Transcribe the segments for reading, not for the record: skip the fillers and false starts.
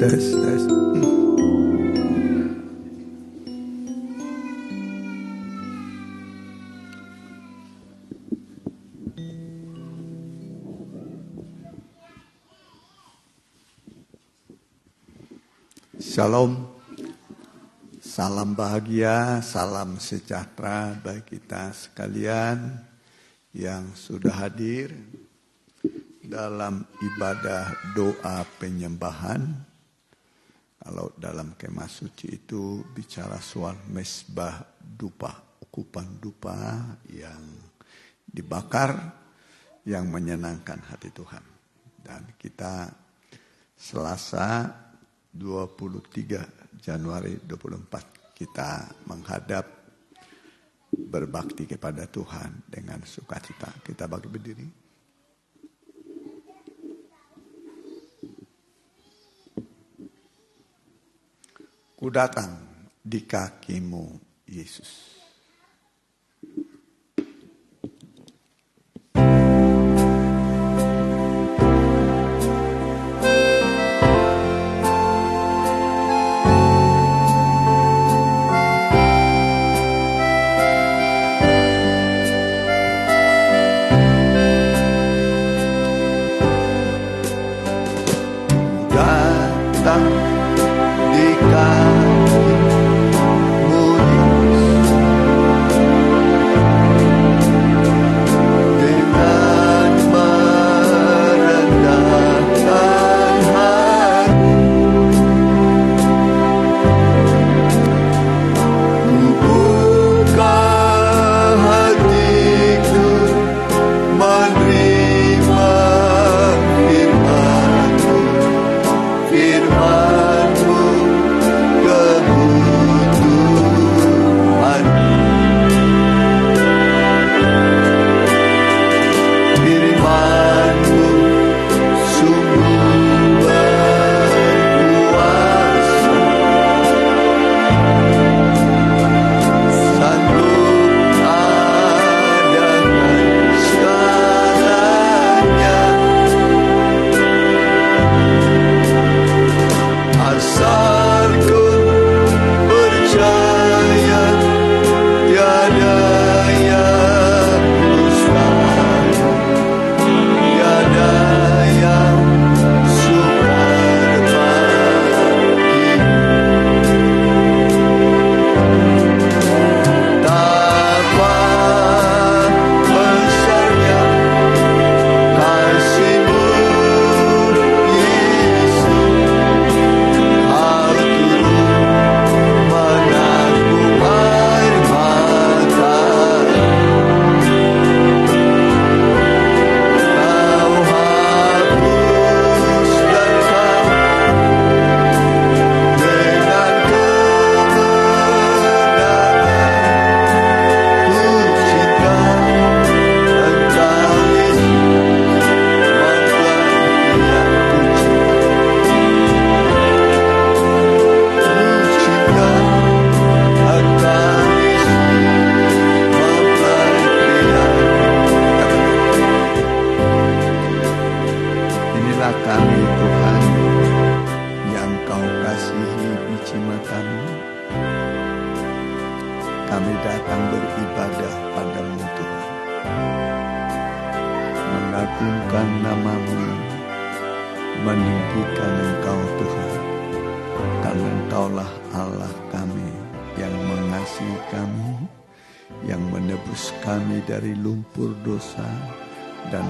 Tes. Shalom, salam bahagia, salam sejahtera bagi kita sekalian yang sudah hadir dalam ibadah doa penyembahan. Kalau dalam kemah suci itu bicara soal mesbah dupa, ukupan dupa yang dibakar yang menyenangkan hati Tuhan. Dan kita Selasa 23 Januari 24 kita menghadap berbakti kepada Tuhan dengan sukacita. Kita bagi berdiri. Ku datang di kakimu, Yesus.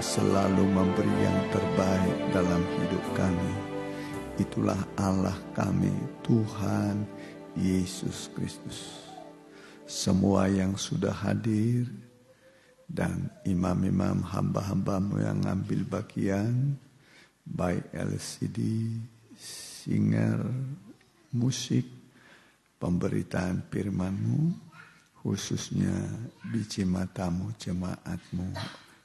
Selalu memberi yang terbaik dalam hidup kami. Itulah Allah kami, Tuhan Yesus Kristus. Semua yang sudah hadir dan imam-imam hamba-hambamu yang ambil bagian, baik LCD, singer, musik, pemberitaan firman-Mu, khususnya biji matamu, jemaat-Mu.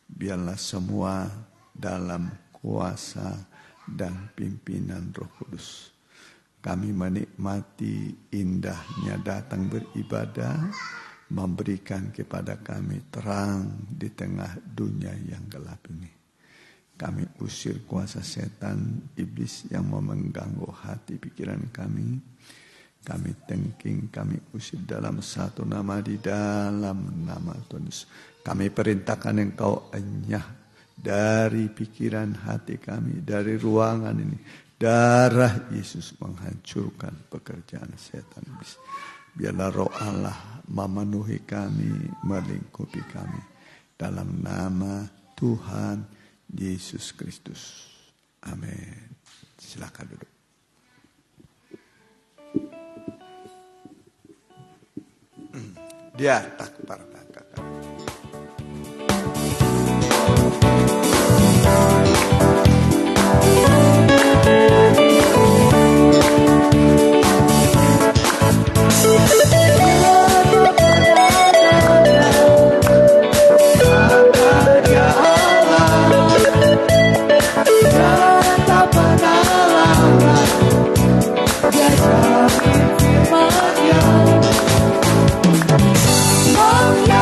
Biarlah semua dalam kuasa dan pimpinan Roh Kudus. Kami menikmati indahnya datang beribadah, memberikan kepada kami terang di tengah dunia yang gelap ini. Kami usir kuasa setan, iblis yang mau mengganggu hati pikiran kami. Kami tengking, kami usir dalam satu nama, di dalam nama Tuhan Yesus. Kami perintahkan Engkau enyah dari pikiran hati kami, dari ruangan ini. Darah Yesus menghancurkan pekerjaan setan iblis. Biarlah roh Allah memenuhi kami, melingkupi kami. Dalam nama Tuhan Yesus Kristus. Amin. Silakan duduk. Dia takbar kakak. Oh,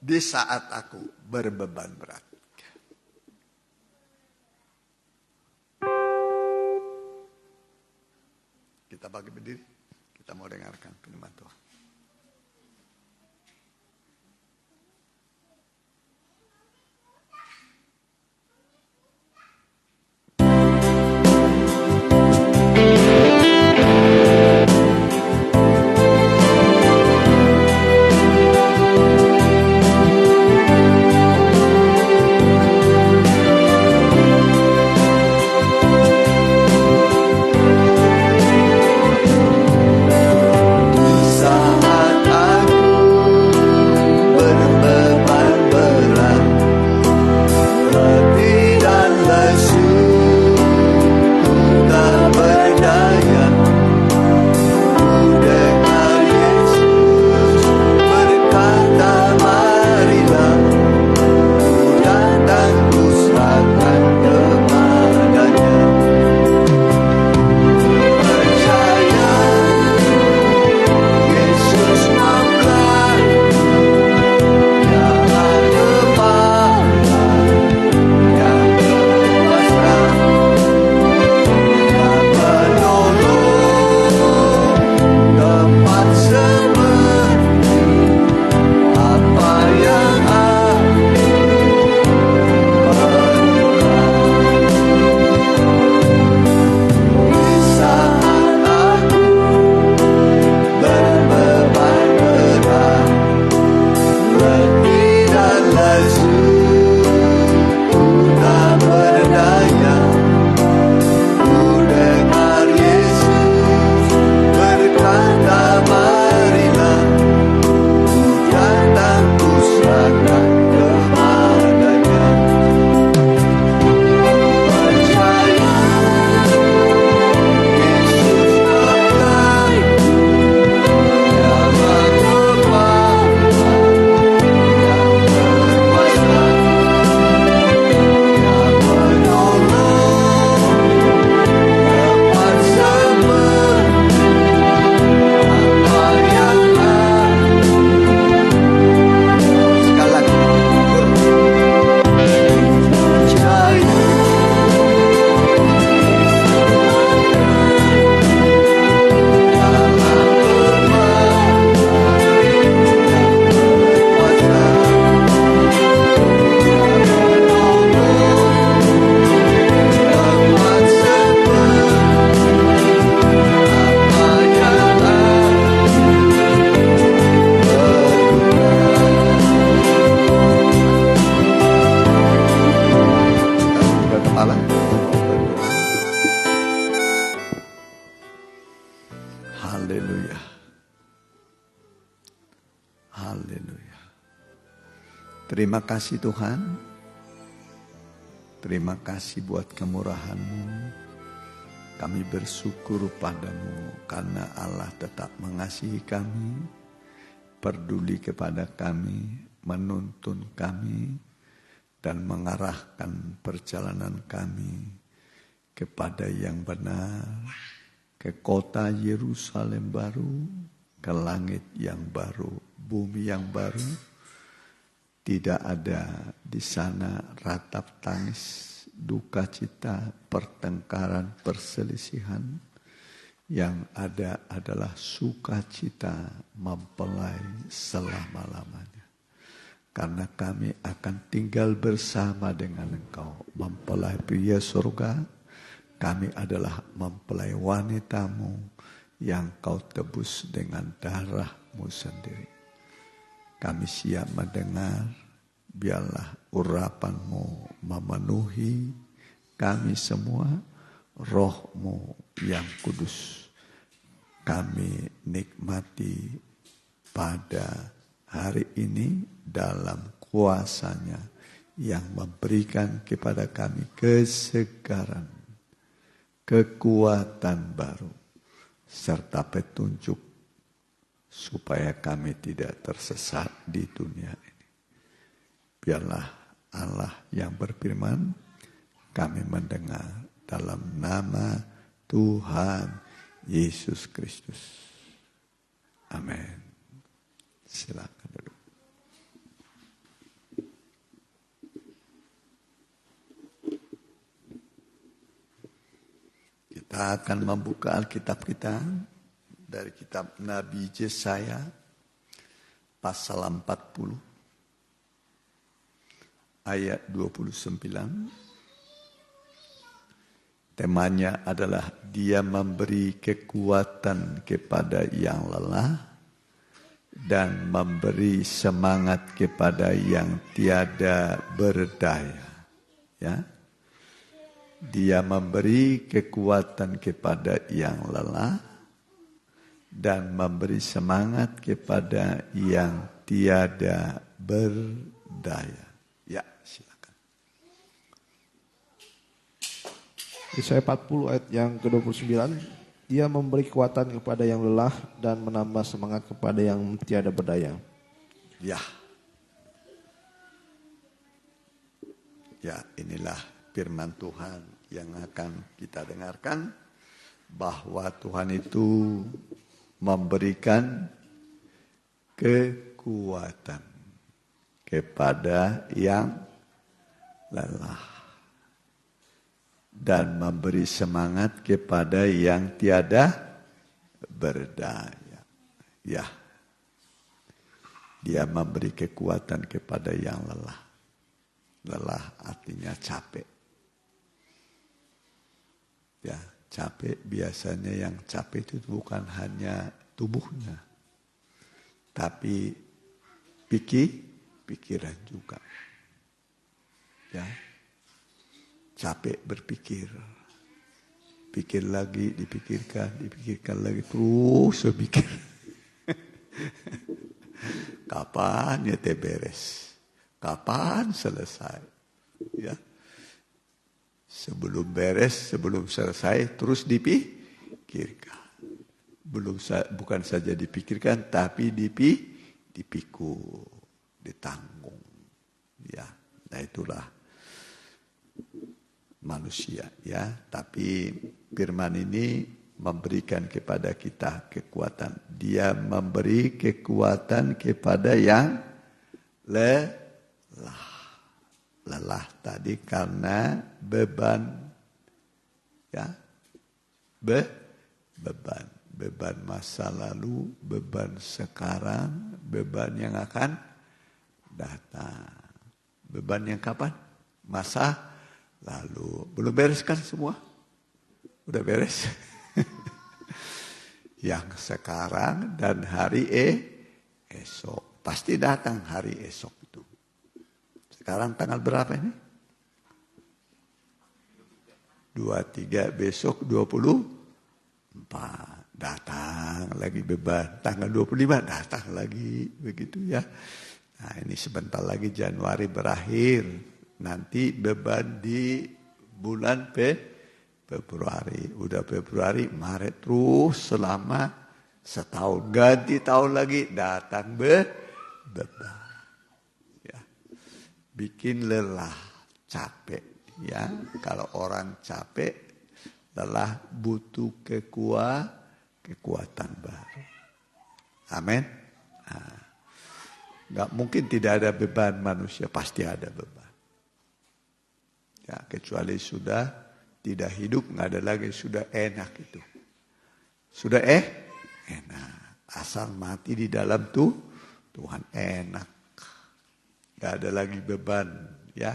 di saat aku berbeban berat. Kita bagi berdiri, kita mau dengarkan firman Tuhan. Haleluya. Haleluya. Terima kasih Tuhan. Terima kasih buat kemurahan-Mu. Kami bersyukur padamu karena Allah tetap mengasihi kami, peduli kepada kami, menuntun kami, dan mengarahkan perjalanan kami kepada yang benar, ke kota Yerusalem baru, ke langit yang baru, bumi yang baru. Tidak ada di sana ratap tangis, duka cita, pertengkaran, perselisihan. Yang ada adalah sukacita mempelai selama-lamanya. Karena kami akan tinggal bersama dengan Engkau, mempelai pria surga. Kami adalah mempelai wanitamu yang Kau tebus dengan darah-Mu sendiri. Kami siap mendengar, biarlah urapan-Mu memenuhi kami semua, Roh-Mu yang kudus. Kami nikmati pada hari ini dalam kuasa-Nya yang memberikan kepada kami kesegaran, kekuatan baru, serta petunjuk supaya kami tidak tersesat di dunia ini. Biarlah Allah yang berfirman, kami mendengar dalam nama Tuhan Yesus Kristus. Amin. Silakan duduk. Kita akan membuka Alkitab kita dari kitab Nabi Yesaya pasal 40 ayat 29. Temanya adalah Dia memberi kekuatan kepada yang lelah dan memberi semangat kepada yang tiada berdaya. Ya. Dia memberi kekuatan kepada yang lelah dan memberi semangat kepada yang tiada berdaya. Ya, silakan. Yesaya 40 ayat yang ke-29. Dia memberi kekuatan kepada yang lelah dan menambah semangat kepada yang tiada berdaya. Ya. Ya, inilah firman Tuhan yang akan kita dengarkan, bahwa Tuhan itu memberikan kekuatan kepada yang lelah dan memberi semangat kepada yang tiada berdaya. Ya, Dia memberi kekuatan kepada yang lelah. Lelah artinya capek. Ya, capek biasanya yang capek itu bukan hanya tubuhnya, tapi pikiran juga. Ya, capek berpikir, pikir lagi, dipikirkan lagi, terus berpikir. Kapan ya beres? Kapan selesai? Ya. Sebelum beres, sebelum selesai, terus dipikirkan. Bukan saja dipikirkan, tapi dipikul, ditanggung. Ya, nah itulah manusia. Ya, tapi firman ini memberikan kepada kita kekuatan. Dia memberi kekuatan kepada yang lelah. Lelah tadi karena beban, ya, beban masa lalu, beban sekarang, beban yang akan datang, beban yang kapan? Masa lalu. Belum beres kan semua? Udah beres? Yang sekarang dan hari esok pasti datang hari esok itu. Sekarang tanggal berapa ini? 23, besok 24. Datang lagi beban. Tanggal 25 datang lagi. Begitu ya. Nah ini sebentar lagi Januari berakhir. Nanti beban di bulan Februari. Udah Februari, Maret terus selama setahun. Ganti tahun lagi datang beban. Bikin lelah, capek. Ya, kalau orang capek, lelah, butuh kekuatan baru. Amin. Nah, nggak mungkin tidak ada beban manusia, pasti ada beban. Ya, kecuali sudah tidak hidup, nggak ada lagi, sudah enak itu. Sudah enak. Asal mati di dalam Tuhan enak. Gak ada lagi beban, ya,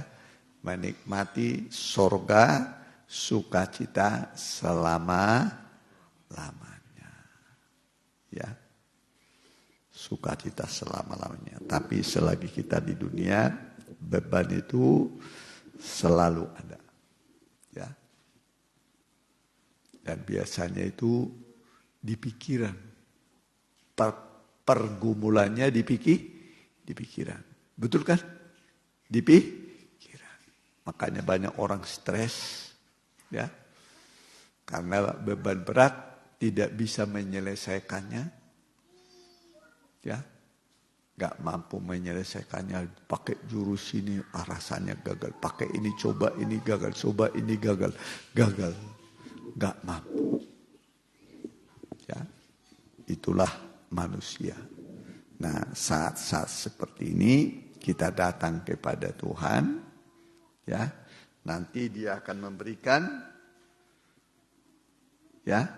menikmati sorga, sukacita selama-lamanya, ya, sukacita selama-lamanya. Tapi selagi kita di dunia, beban itu selalu ada, ya, dan biasanya itu di pikiran, pergumulannya di pikiran. Betul kan? Di pikiran. Makanya banyak orang stres, ya, karena beban berat tidak bisa menyelesaikannya, ya, nggak mampu menyelesaikannya. Pakai jurus ini, rasanya gagal. Pakai ini coba ini gagal, coba ini gagal, nggak mampu. Ya, itulah manusia. Nah, saat-saat seperti ini kita datang kepada Tuhan, ya. Nanti Dia akan memberikan Ya.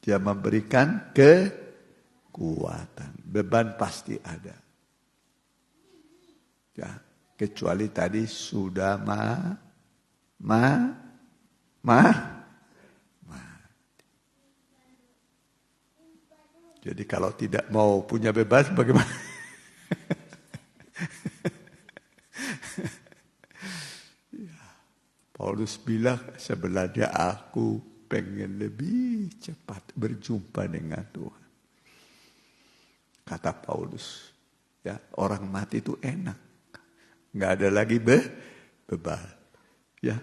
Dia memberikan kekuatan. Beban pasti ada. Ya, kecuali tadi sudah Jadi kalau tidak mau punya beban bagaimana? Paulus bilang sebenarnya aku pengen lebih cepat berjumpa dengan Tuhan. Kata Paulus, ya orang mati itu enak, nggak ada lagi beban. Ya,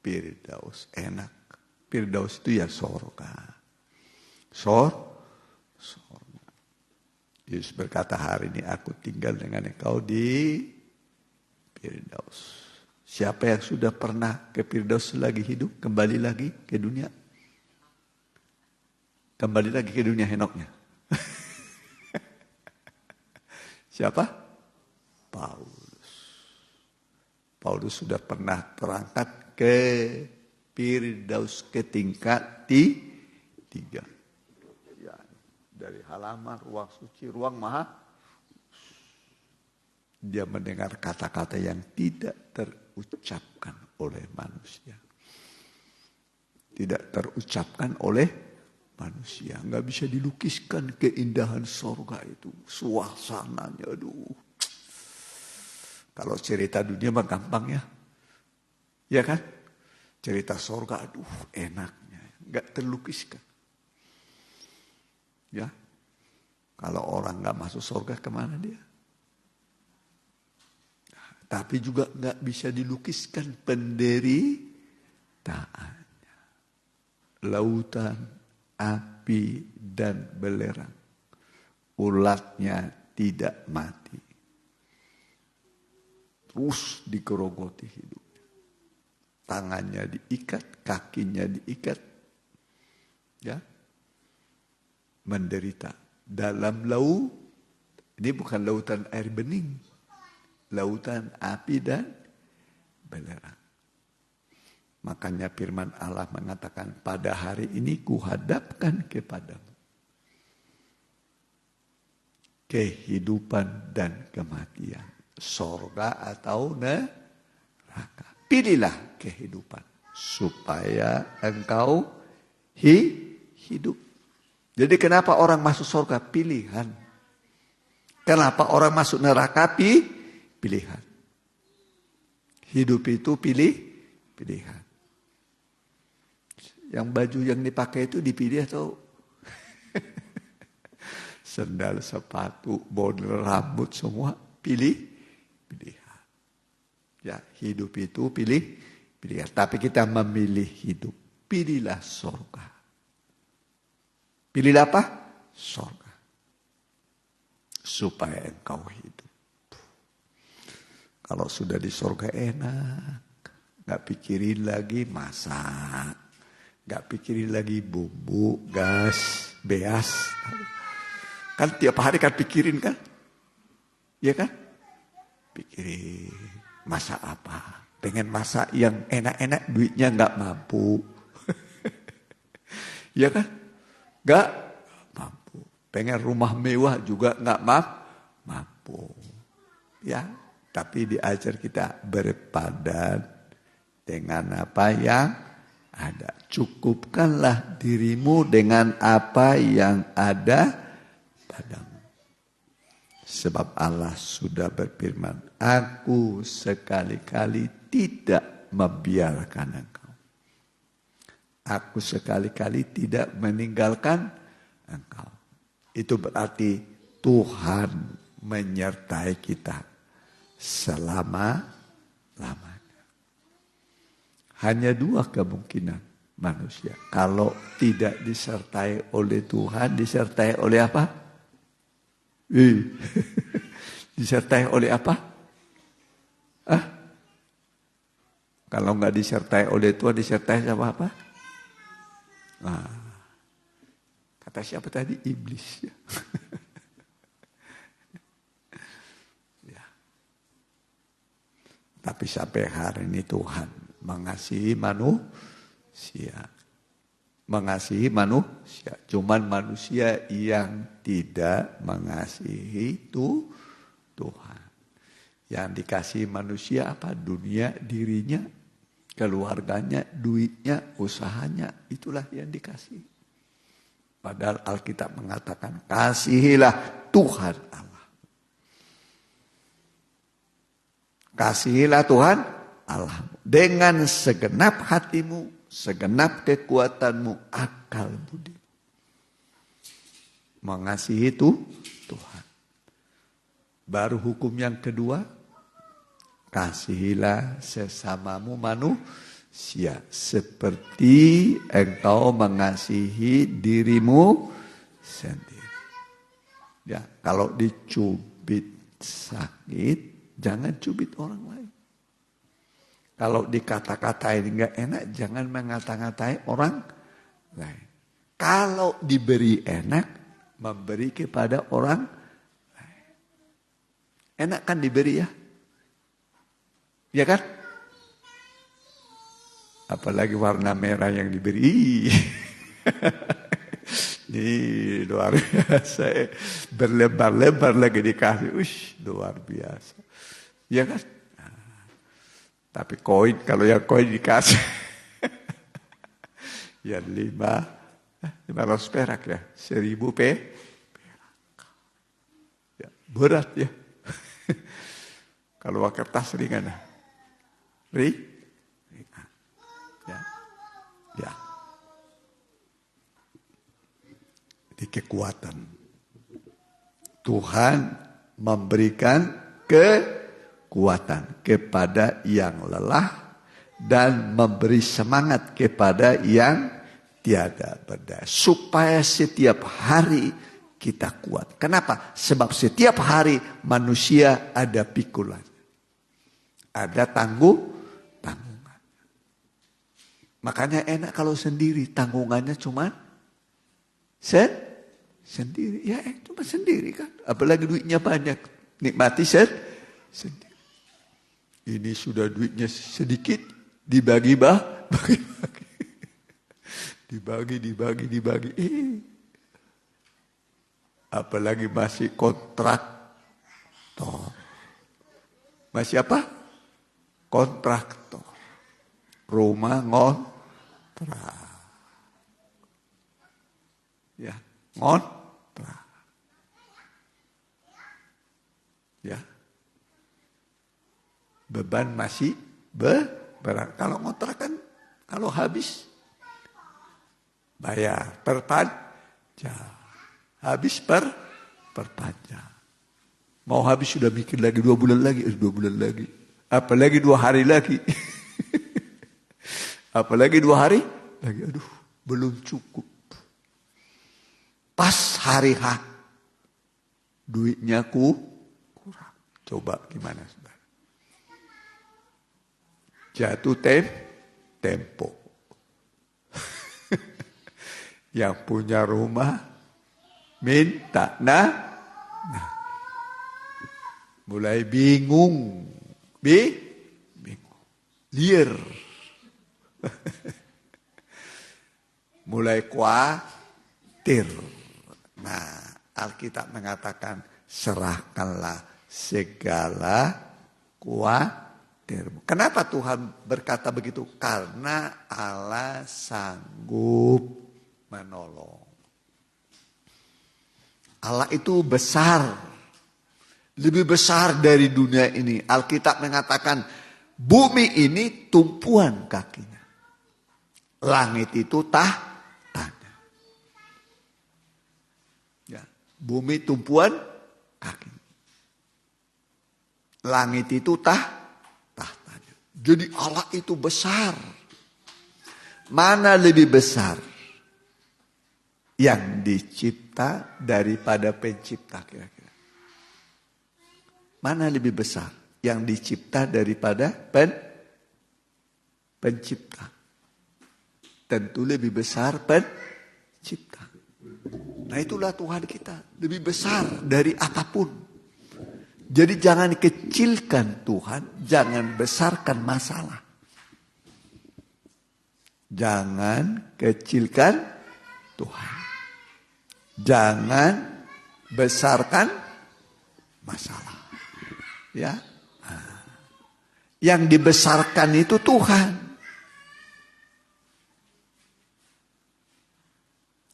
Firdaus enak. Firdaus itu ya sorga. Sorga. Yesus berkata hari ini aku tinggal dengan engkau di Firdaus. Siapa yang sudah pernah ke Firdaus lagi hidup, kembali lagi ke dunia? Kembali lagi ke dunia Henoknya. Siapa? Paulus sudah pernah terangkat ke Firdaus ke tingkat 3. Ya, dari halaman ruang suci, ruang maha. Dia mendengar kata-kata yang tidak terucapkan oleh manusia. Tidak terucapkan oleh manusia. Nggak bisa dilukiskan keindahan sorga itu. Suasananya, aduh. Kalau cerita dunia mah gampang ya. Ya kan? Cerita sorga, aduh enaknya. Nggak terlukiskan. Ya. Kalau orang nggak masuk sorga kemana dia? Tapi juga nggak bisa dilukiskan penderitaannya. Lautan, api, dan belerang. Ulatnya tidak mati. Terus dikerogoti hidup. Tangannya diikat, kakinya diikat. Ya. Menderita. Dalam laut, ini bukan lautan air bening. Lautan api dan belerang. Makanya firman Allah mengatakan, pada hari ini kuhadapkan kepadamu kehidupan dan kematian. Sorga atau neraka. Pilihlah kehidupan supaya engkau hidup. Jadi kenapa orang masuk surga? Pilihan. Kenapa orang masuk neraka? Pilihan. Hidup itu pilihan. Yang baju yang dipakai itu dipilih atau sendal, sepatu, model rambut semua pilihan. Ya, hidup itu pilihan. Tapi kita memilih hidup. Pilihlah surga. Pilihlah apa? Surga. Supaya engkau hidup. Kalau sudah di surga enak. Gak pikirin lagi masak. Gak pikirin lagi bumbu, gas, beas. Kan tiap hari kan pikirin kan? Iya kan? Pikirin. Masak apa? Pengen masak yang enak-enak, duitnya gak mampu. Iya kan? Gak mampu. Pengen rumah mewah juga gak mampu. Ya, tapi diajar kita berpadan dengan apa yang ada. Cukupkanlah dirimu dengan apa yang ada padamu. Sebab Allah sudah berfirman, aku sekali-kali tidak membiarkan engkau. Aku sekali-kali tidak meninggalkan engkau. Itu berarti Tuhan menyertai kita selama-lamanya. Hanya dua kemungkinan manusia. Kalau tidak disertai oleh Tuhan, disertai oleh apa? Disertai oleh apa? Kalau nggak disertai oleh Tuhan, disertai sama apa? Kata siapa tadi? Iblis. Ya. Tapi sampai hari ini Tuhan mengasihi manusia. Mengasihi manusia. Cuman manusia yang tidak mengasihi itu Tuhan. Yang dikasihi manusia apa? Dunia, dirinya, keluarganya, duitnya, usahanya. Itulah yang dikasihi. Padahal Alkitab mengatakan kasihilah Tuhan Allah. Kasihilah Tuhan Allah dengan segenap hatimu, segenap kekuatanmu, akal budi. Mengasihi itu Tuhan. Baru hukum yang kedua, kasihilah sesamamu manusia seperti engkau mengasihi dirimu sendiri. Ya, kalau dicubit sakit, jangan cubit orang lain. Kalau dikata-katain nggak enak, jangan mengata-ngatai orang lain. Kalau diberi enak, memberi kepada orang lain. Enak kan diberi ya? Ya kan? Apalagi warna merah yang diberi. Ini luar biasa. Berlebar-lebar lagi dikasih. Luar biasa. Ya kan? Nah, tapi koin, kalau yang koin dikasih. Yang 500 perak ya. 1000 perak. Ya, berat ya. Kalau kertas ringan. Ringan. Ya. Di kekuatan. Tuhan memberikan kekuatan kepada yang lelah dan memberi semangat kepada yang tiada berdaya. Supaya setiap hari kita kuat. Kenapa? Sebab setiap hari manusia ada pikulan. Ada tanggungan. Makanya enak kalau sendiri. Tanggungannya cuma sendiri. Ya cuma sendiri kan. Apalagi duitnya banyak. Nikmati sendiri. Ini sudah duitnya sedikit. Dibagi-bagi. Dibagi. Apalagi masih kontraktor. Masih apa? Kontraktor. Rumah ngontrak. Ya, ngontrak. Ya. Beban masih berat. Kalau ngontrak kan, kalau habis bayar perpanjang. Habis perpanjang. Mau habis sudah mikir lagi 2 bulan lagi. Apalagi 2 hari lagi. Apalagi 2 hari lagi. Aduh, belum cukup. Pas hari H. Duitnya kurang. Coba gimana saudara? Jatuh tempo. Yang punya rumah minta mulai bingung. Liar. Mulai khawatir. Nah, Alkitab mengatakan serahkanlah segala khawatir. Kenapa Tuhan berkata begitu? Karena Allah sanggup menolong. Allah itu besar. Lebih besar dari dunia ini. Alkitab mengatakan bumi ini tumpuan kakinya. Langit itu tahtanya. Ya, bumi tumpuan kaki. Langit itu tahtanya. Jadi Allah itu besar. Mana lebih besar? Yang dicipta daripada pencipta kira-kira. Mana lebih besar? Yang dicipta daripada pencipta. Tentu lebih besar pencipta. Nah itulah Tuhan kita. Lebih besar dari apapun. Jadi jangan kecilkan Tuhan, jangan besarkan masalah. Jangan kecilkan Tuhan. Jangan besarkan masalah. Ya. Yang dibesarkan itu Tuhan.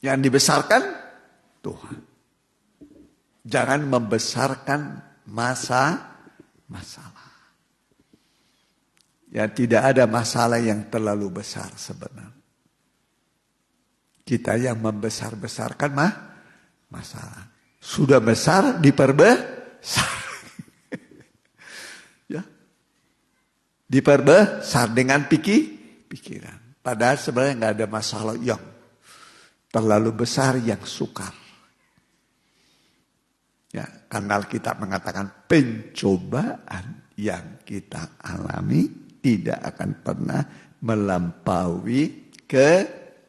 Yang dibesarkan Tuhan. Jangan membesarkan masalah. Ya, tidak ada masalah yang terlalu besar sebenarnya. Kita yang membesar-besarkan masalah. Sudah besar diperbesar. Ya. Diperbesar dengan pikiran. Padahal sebenarnya nggak ada masalah yang terlalu besar yang sukar. Ya, karena Alkitab mengatakan pencobaan yang kita alami tidak akan pernah melampaui kekuatan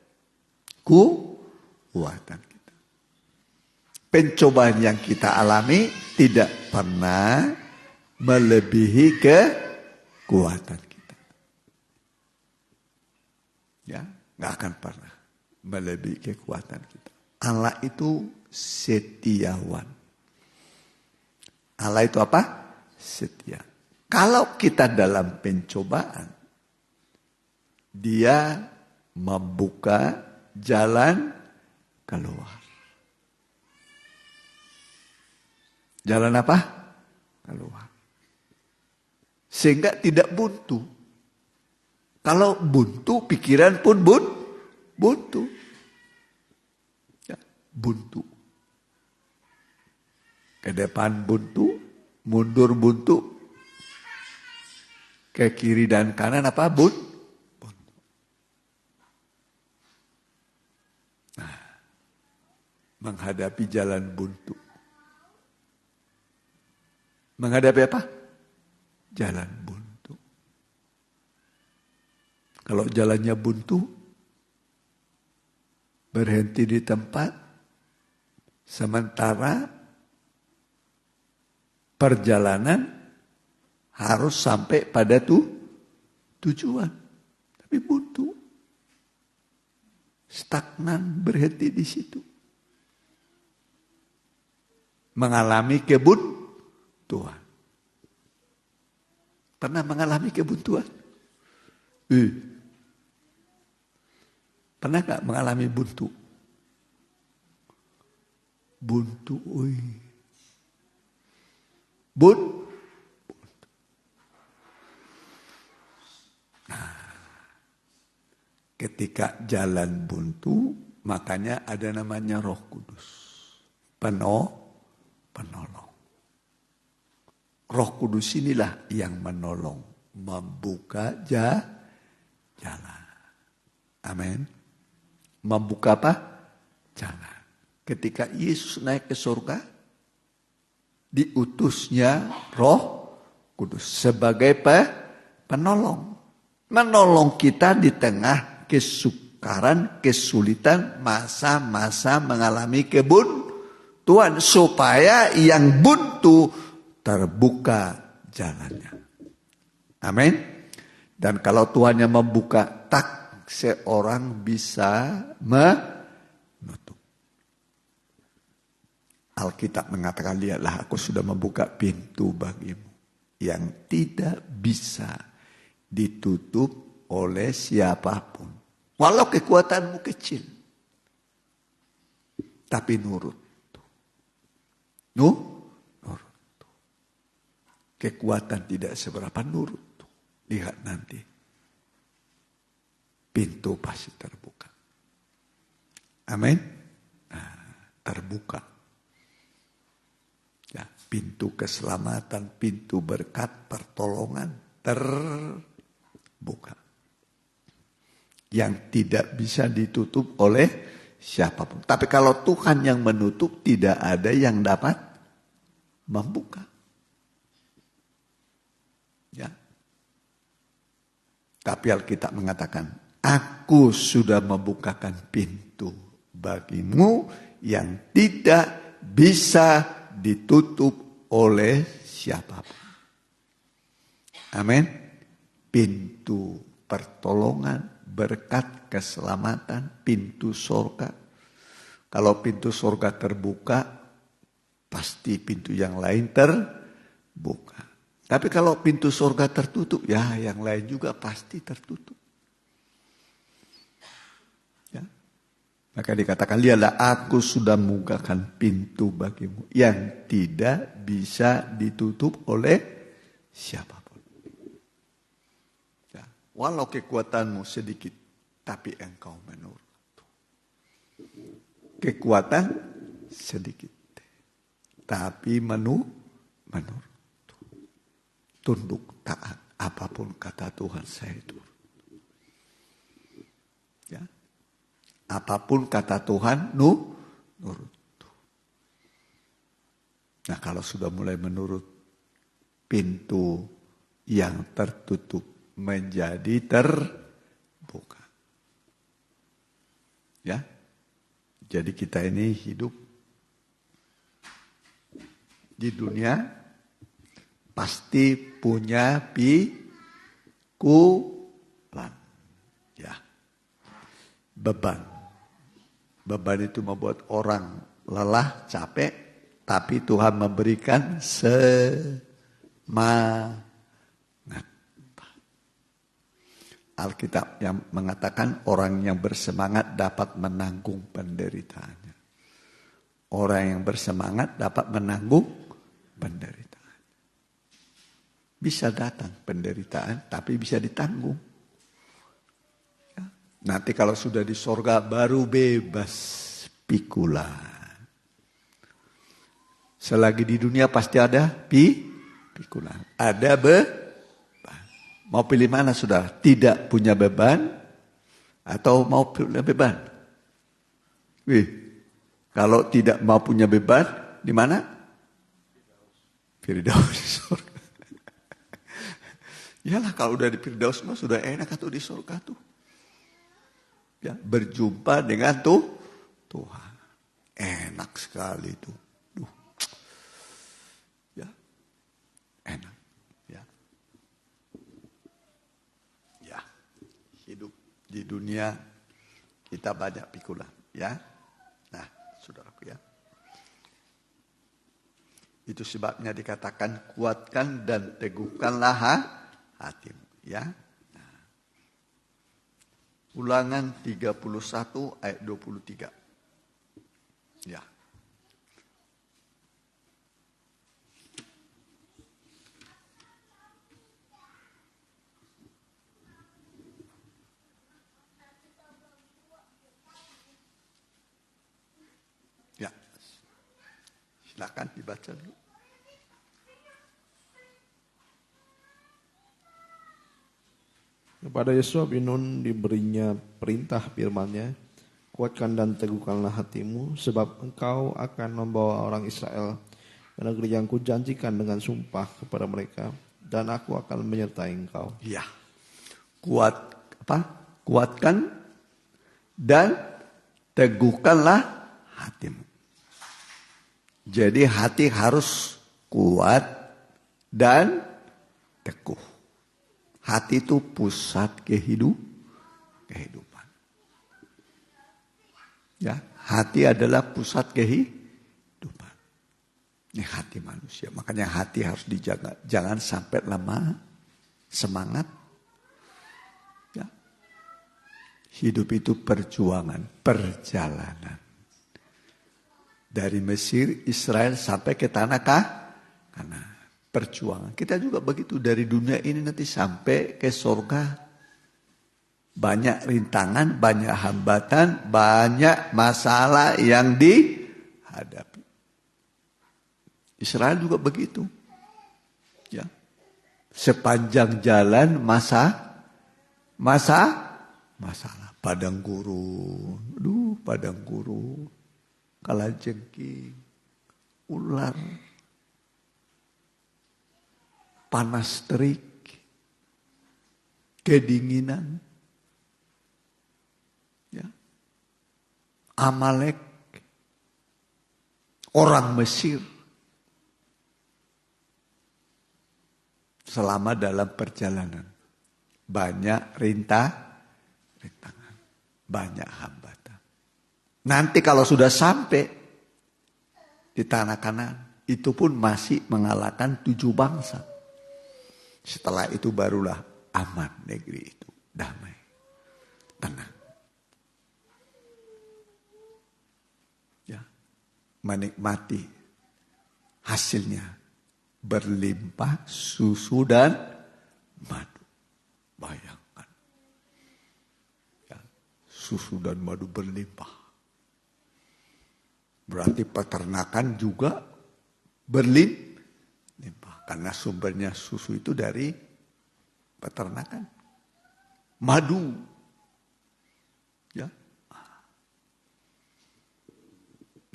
kita. Pencobaan yang kita alami tidak pernah melebihi kekuatan kita. Ya, nggak akan pernah melebihi kekuatan kita. Allah itu setiawan. Allah itu apa? Setia. Kalau kita dalam pencobaan, Dia membuka jalan keluar. Jalan apa? Keluar. Sehingga tidak buntu. Kalau buntu, pikiran pun buntu. Ya, buntu. Ke depan buntu, mundur buntu, ke kiri dan kanan apa? Buntu. Nah, menghadapi jalan buntu. Menghadapi apa? Jalan buntu. Kalau jalannya buntu, berhenti di tempat, sementara perjalanan harus sampai pada tujuan. Tapi buntu. Stagnan, berhenti di situ. Mengalami kebuntuan. Pernah mengalami kebuntuan? Pernah gak mengalami buntu? Buntu, Nah, ketika jalan buntu, makanya ada namanya Roh Kudus. Penolong. Roh Kudus inilah yang menolong, membuka jalan. Amin. Membuka apa? Jalan. Ketika Yesus naik ke surga, diutusnya Roh Kudus sebagai penolong. Menolong kita di tengah kesukaran, kesulitan, masa-masa mengalami kebuntuan. Supaya yang buntu terbuka jalannya. Amin. Dan kalau Tuhan yang membuka, tak seorang bisa menutup. Alkitab mengatakan, lihatlah aku sudah membuka pintu bagimu yang tidak bisa ditutup oleh siapapun. Walau kekuatanmu kecil. Tapi nurut. Nurut. Kekuatan tidak seberapa, nurut. Lihat nanti. Pintu pasti terbuka. Amin. Terbuka. Ya, pintu keselamatan, pintu berkat, pertolongan terbuka. Yang tidak bisa ditutup oleh siapapun. Tapi kalau Tuhan yang menutup, tidak ada yang dapat membuka. Ya. Tapi Alkitab mengatakan, aku sudah membukakan pintu bagimu yang tidak bisa ditutup oleh siapapun. Amin. Pintu pertolongan, berkat, keselamatan, pintu surga. Kalau pintu surga terbuka, pasti pintu yang lain terbuka. Tapi kalau pintu surga tertutup, ya yang lain juga pasti tertutup. Ya. Maka dikatakan, lihatlah aku sudah membukakan pintu bagimu yang tidak bisa ditutup oleh siapapun. Ya. Walau kekuatanmu sedikit, tapi engkau menurut. Kekuatan sedikit, tapi menurut. Tunduk taat apapun kata Tuhan saya itu. Ya. Apapun kata Tuhan nurut. Nah kalau sudah mulai menurut, pintu yang tertutup menjadi terbuka. Ya. Jadi kita ini hidup di dunia pasti punya pikulan. Ya. Beban. Beban itu membuat orang lelah, capek, tapi Tuhan memberikan semangat. Alkitab yang mengatakan orang yang bersemangat dapat menanggung penderitaannya. Orang yang bersemangat dapat menanggung penderitaan. Bisa datang penderitaan, tapi bisa ditanggung. Ya. Nanti kalau sudah di sorga baru bebas pikulan. Selagi di dunia pasti ada pikulan. Ada beban. Mau pilih mana sudah? Tidak punya beban atau mau punya beban? Kalau tidak mau punya beban, di mana? Firdaus. Yalah kalau udah di Firdaus mah sudah enak atau di surga tuh. Ya, berjumpa dengan Tuhan. Enak sekali tuh. Ya. Enak. Hidup di dunia kita banyak pikulan, ya. Nah, saudaraku ya. Itu sebabnya dikatakan kuatkan dan teguhkanlah hatimu, ya. Nah. Ulangan 31 ayat 23. Ya. Silakan dibaca dulu. Kepada Yesua bin Nun diberinya perintah firman-Nya, kuatkan dan teguhkanlah hatimu, sebab engkau akan membawa orang Israel ke negeri yang kujanjikan dengan sumpah kepada mereka, dan aku akan menyertai engkau. Ya, kuatkan dan teguhkanlah hatimu. Jadi hati harus kuat dan teguh. Hati itu pusat kehidupan. Ya, hati adalah pusat kehidupan. Ini hati manusia. Makanya hati harus dijaga. Jangan sampai lemah semangat. Ya. Hidup itu perjuangan, perjalanan. Dari Mesir, Israel sampai ke tanah Kanaan. Perjuangan. Kita juga begitu dari dunia ini nanti sampai ke surga. Banyak rintangan, banyak hambatan, banyak masalah yang dihadapi. Israel juga begitu. Ya. Sepanjang jalan masalah. Padang gurun. Padang gurun. Kalajengking, ular, panas terik, kedinginan, ya, Amalek, orang Mesir, selama dalam perjalanan. Banyak rintangan, banyak hambatan. Nanti kalau sudah sampai di tanah Kanaan, itu pun masih mengalahkan 7 bangsa. Setelah itu barulah aman negeri itu, damai, tenang. Ya, menikmati hasilnya berlimpah susu dan madu. Bayangkan, ya, susu dan madu berlimpah. Berarti peternakan juga berlimpah. Karena sumbernya susu itu dari peternakan. Madu. Ya.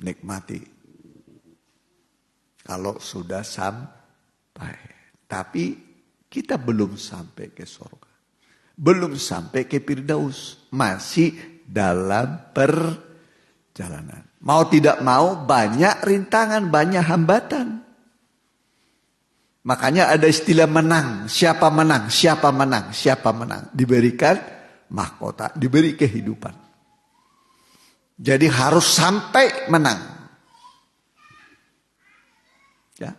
Nikmati. Kalau sudah sampai. Tapi kita belum sampai ke surga. Belum sampai ke Firdaus. Masih dalam perjalanan. Mau tidak mau banyak rintangan, banyak hambatan. Makanya ada istilah menang. Siapa menang? Siapa menang? Siapa menang? Diberikan mahkota, diberi kehidupan. Jadi harus sampai menang. Ya.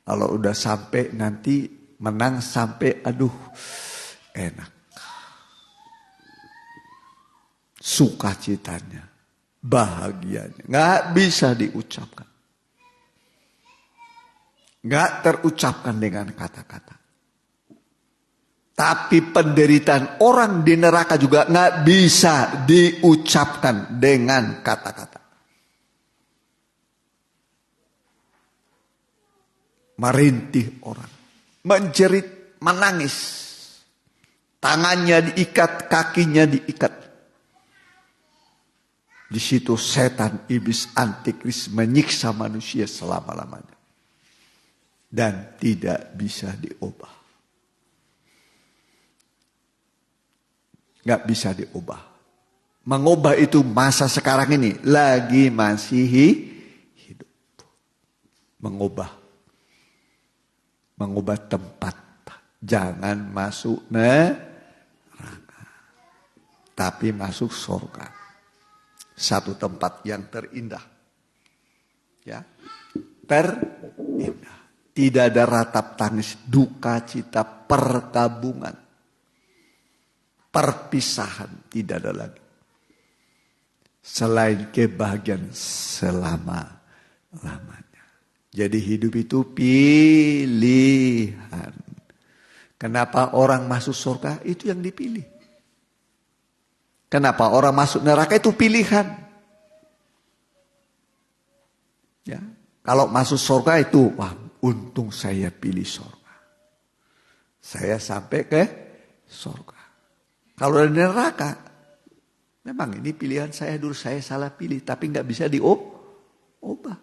Kalau udah sampai nanti menang sampai aduh enak. Sukacitanya, bahagianya. Nggak bisa diucapkan. Nggak terucapkan dengan kata-kata. Tapi penderitaan orang di neraka juga nggak bisa diucapkan dengan kata-kata. Merintih orang. Menjerit, menangis. Tangannya diikat, kakinya diikat. Di situ setan, iblis, antikris menyiksa manusia selama-lamanya. Dan tidak bisa diubah. Nggak bisa diubah. Mengubah itu masa sekarang ini lagi masih hidup. Mengubah tempat. Jangan masuk neraka. Tapi masuk surga. Satu tempat yang terindah. Ya. Terindah. Tidak ada ratap tangis, duka cita, perkabungan. Perpisahan tidak ada lagi. Selain kebahagiaan selama-lamanya. Jadi hidup itu pilihan. Kenapa orang masuk surga? Itu yang dipilih. Kenapa orang masuk neraka? Itu pilihan. Ya, kalau masuk surga itu, wah, untung saya pilih surga. Saya sampai ke surga. Kalau di neraka, memang ini pilihan saya dulu, saya salah pilih, tapi nggak bisa diubah.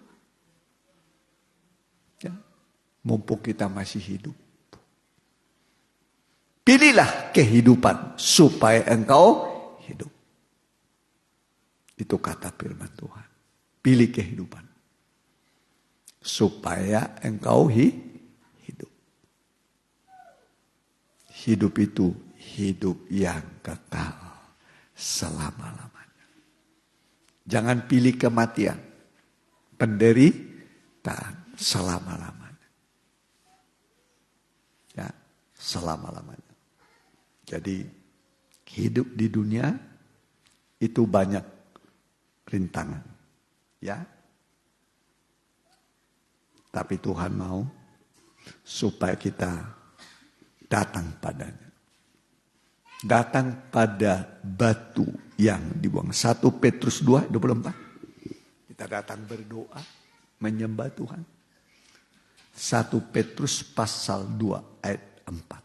Ya, mumpung kita masih hidup. Pilihlah kehidupan supaya engkau hidup. Itu kata firman Tuhan. Pilih kehidupan. Supaya engkau hidup. Hidup itu hidup yang kekal selama-lamanya. Jangan pilih kematian. Penderitaan selama-lamanya. Ya, selama-lamanya. Jadi hidup di dunia itu banyak rintangan. Ya. Tapi Tuhan mau supaya kita datang padanya. Datang pada batu yang dibuang. 1 Petrus 2:24. Kita datang berdoa, menyembah Tuhan. 1 Petrus pasal 2 ayat 4.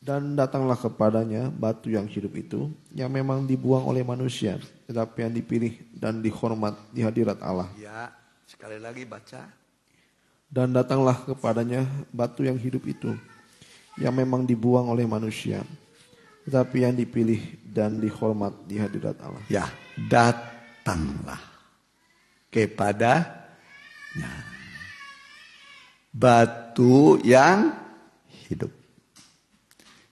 Dan datanglah kepadanya batu yang hidup itu, yang memang dibuang oleh manusia, tetapi yang dipilih dan dihormat di hadirat Allah. Ya, sekali lagi baca. Dan datanglah kepadanya batu yang hidup itu, yang memang dibuang oleh manusia, tetapi yang dipilih dan dihormat di hadirat Allah. Ya, datanglah kepada Batu yang hidup.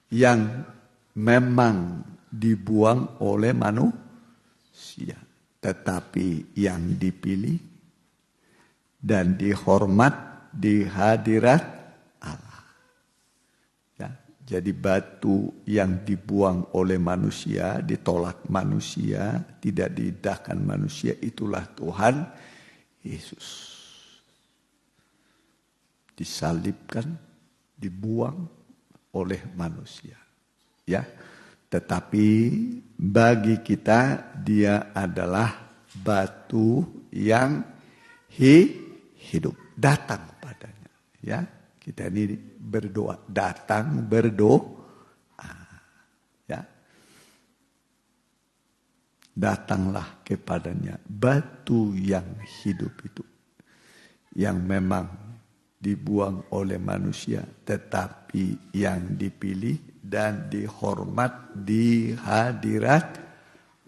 Yang memang dibuang oleh manusia. Tetapi yang dipilih dan dihormat di hadirat Allah. Ya, jadi batu yang dibuang oleh manusia, ditolak manusia, tidak diindahkan manusia, itulah Tuhan Yesus. Disalibkan, dibuang oleh manusia. Ya, tetapi bagi kita dia adalah batu yang hidup, datang padanya. Ya, kita ini berdoa, datang berdoa. Ya, datanglah kepadanya batu yang hidup itu, yang memang dibuang oleh manusia, tetapi yang dipilih dan dihormat di hadirat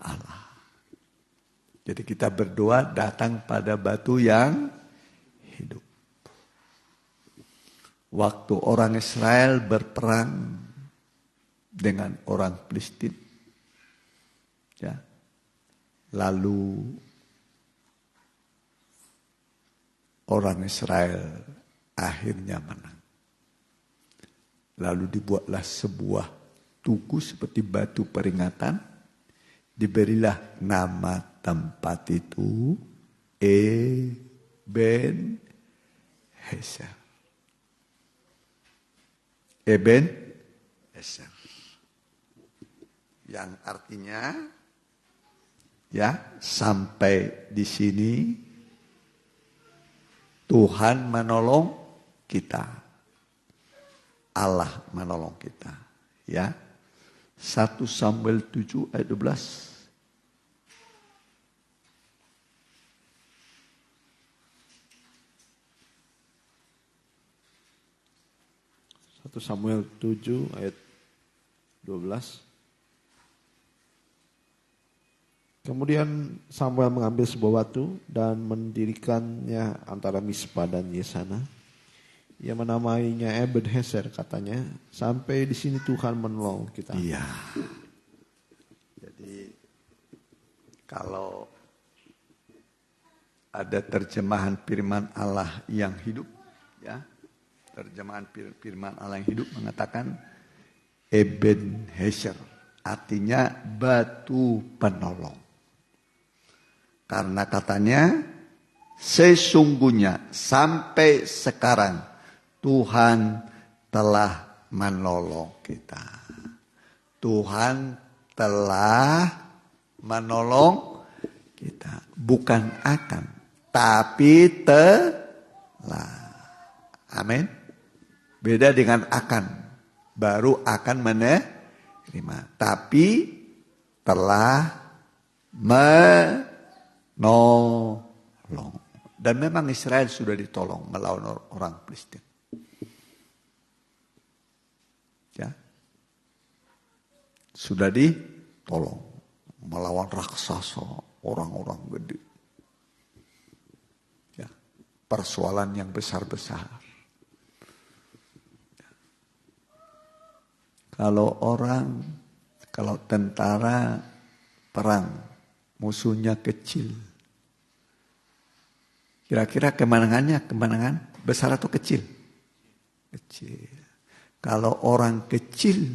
Allah. Jadi kita berdoa datang pada batu yang hidup. Waktu orang Israel berperang dengan orang Filistin, ya, lalu orang Israel akhirnya menang. Lalu dibuatlah sebuah tugu seperti batu peringatan. Diberilah nama tempat itu Eben Heser. Eben Heser. Yang artinya, ya, sampai di sini Tuhan menolong kita. Allah menolong kita. Ya. 1 Samuel 7 ayat 12. 1 Samuel 7 ayat 12. Kemudian Samuel mengambil sebuah batu dan mendirikannya antara Mispa dan Yesana. Ia menamainya Eben Heser, katanya, sampai di sini Tuhan menolong kita. Iya. Jadi kalau ada terjemahan firman Allah yang hidup, ya, terjemahan firman Allah yang hidup mengatakan Eben Heser, artinya batu penolong. Karena katanya sesungguhnya sampai sekarang Tuhan telah menolong kita. Tuhan telah menolong kita. Bukan akan, tapi telah. Amin. Beda dengan akan. Baru akan menerima. Tapi telah menolong. Dan memang Israel sudah ditolong melawan orang Filistin. Ya, sudah ditolong melawan raksasa, orang-orang gede. Ya, persoalan yang besar-besar. Ya. Kalau tentara perang, musuhnya kecil. Kira-kira kemenangan besar atau kecil? Kecil. Kalau orang kecil,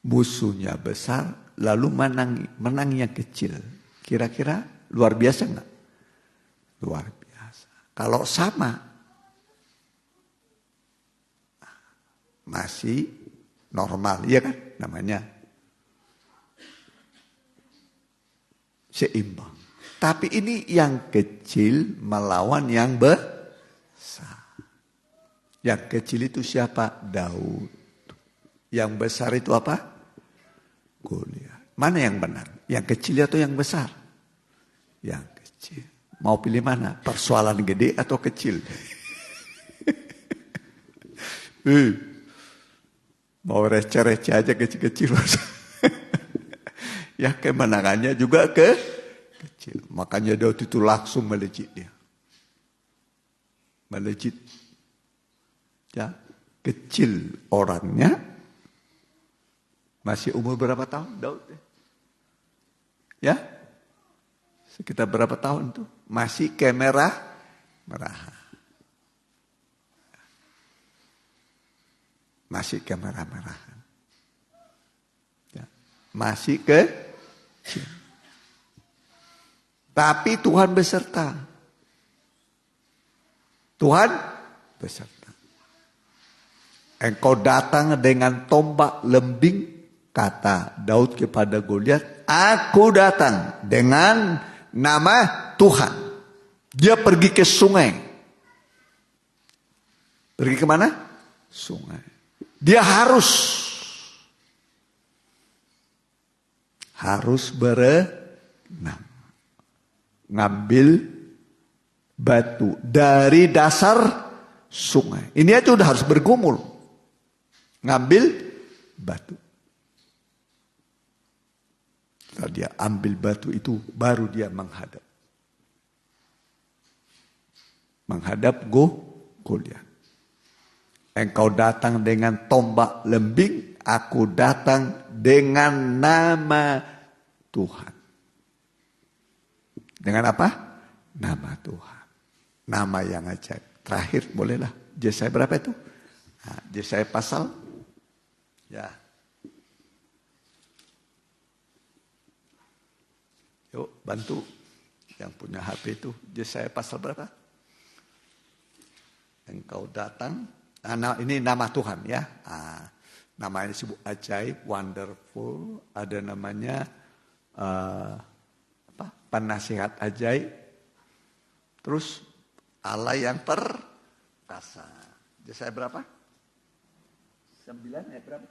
musuhnya besar, lalu menangnya kecil. Kira-kira luar biasa enggak? Luar biasa. Kalau sama, masih normal, iya kan? Namanya seimbang. Tapi ini yang kecil melawan yang besar. Yang kecil itu siapa? Daud. Yang besar itu apa? Goliat. Mana yang benar? Yang kecil atau yang besar? Yang kecil. Mau pilih mana? Persoalan gede atau kecil? Mau receh-receh aja kecil-kecil. Ya kemenangannya juga kecil. Makanya Daud itu langsung melejit dia. melejit. Ya, kecil orangnya. Masih umur berapa tahun Daud? Ya? Sekitar berapa tahun tuh? Masih kemerah-merahan. Masih kemerah-merahan. Ya. Masih kecil. Tapi Tuhan beserta. Tuhan beserta. Engkau datang dengan tombak lembing, kata Daud kepada Goliat, aku datang dengan nama Tuhan. Dia pergi ke sungai. Pergi kemana? Sungai. Dia harus berenang. Ngambil batu dari dasar sungai. Ini aja udah harus bergumul. Ngambil batu. Setelah dia ambil batu itu, baru dia menghadap. Menghadap Goliat. Engkau datang dengan tombak lembing, aku datang dengan nama Tuhan. Dengan apa? Nama Tuhan. Nama yang ajaib. Terakhir bolehlah. Yesaya berapa itu? Nah, Yesaya pasal. Ya. Yuk bantu. Yang punya HP itu. Yesaya pasal berapa? Engkau datang. Nah, ini nama Tuhan ya. Nah, namanya disebut ajaib, wonderful. Ada namanya penasihat ajaib. Terus Allah yang perkasa. Yesaya berapa? 9 ya berapa?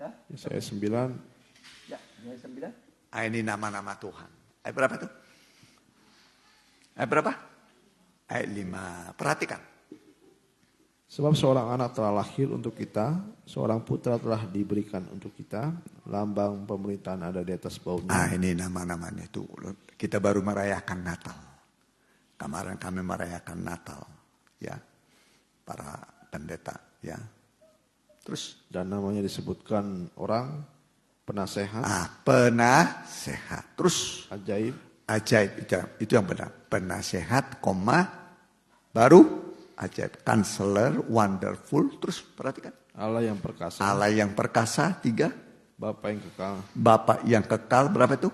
Ya, Yesaya 9. Ya, Yesaya 9. Ini nama-nama Tuhan. Ayat berapa tuh? Ayat berapa? Ayat 5. Perhatikan. Sebab seorang anak telah lahir untuk kita, seorang putra telah diberikan untuk kita, lambang pemerintahan ada di atas baunya. Ini nama-namanya itu. Kita baru merayakan Natal. Kemarin kami merayakan Natal, ya, para pendeta, ya. Terus dan namanya disebutkan orang penasehat. Penasehat. Terus ajaib. Ajaib itu yang benar. Penasehat, baru. Ajaib, counselor, wonderful, terus perhatikan. Allah yang perkasa. Allah yang perkasa, 3. Bapa yang kekal. Bapa yang kekal, berapa itu?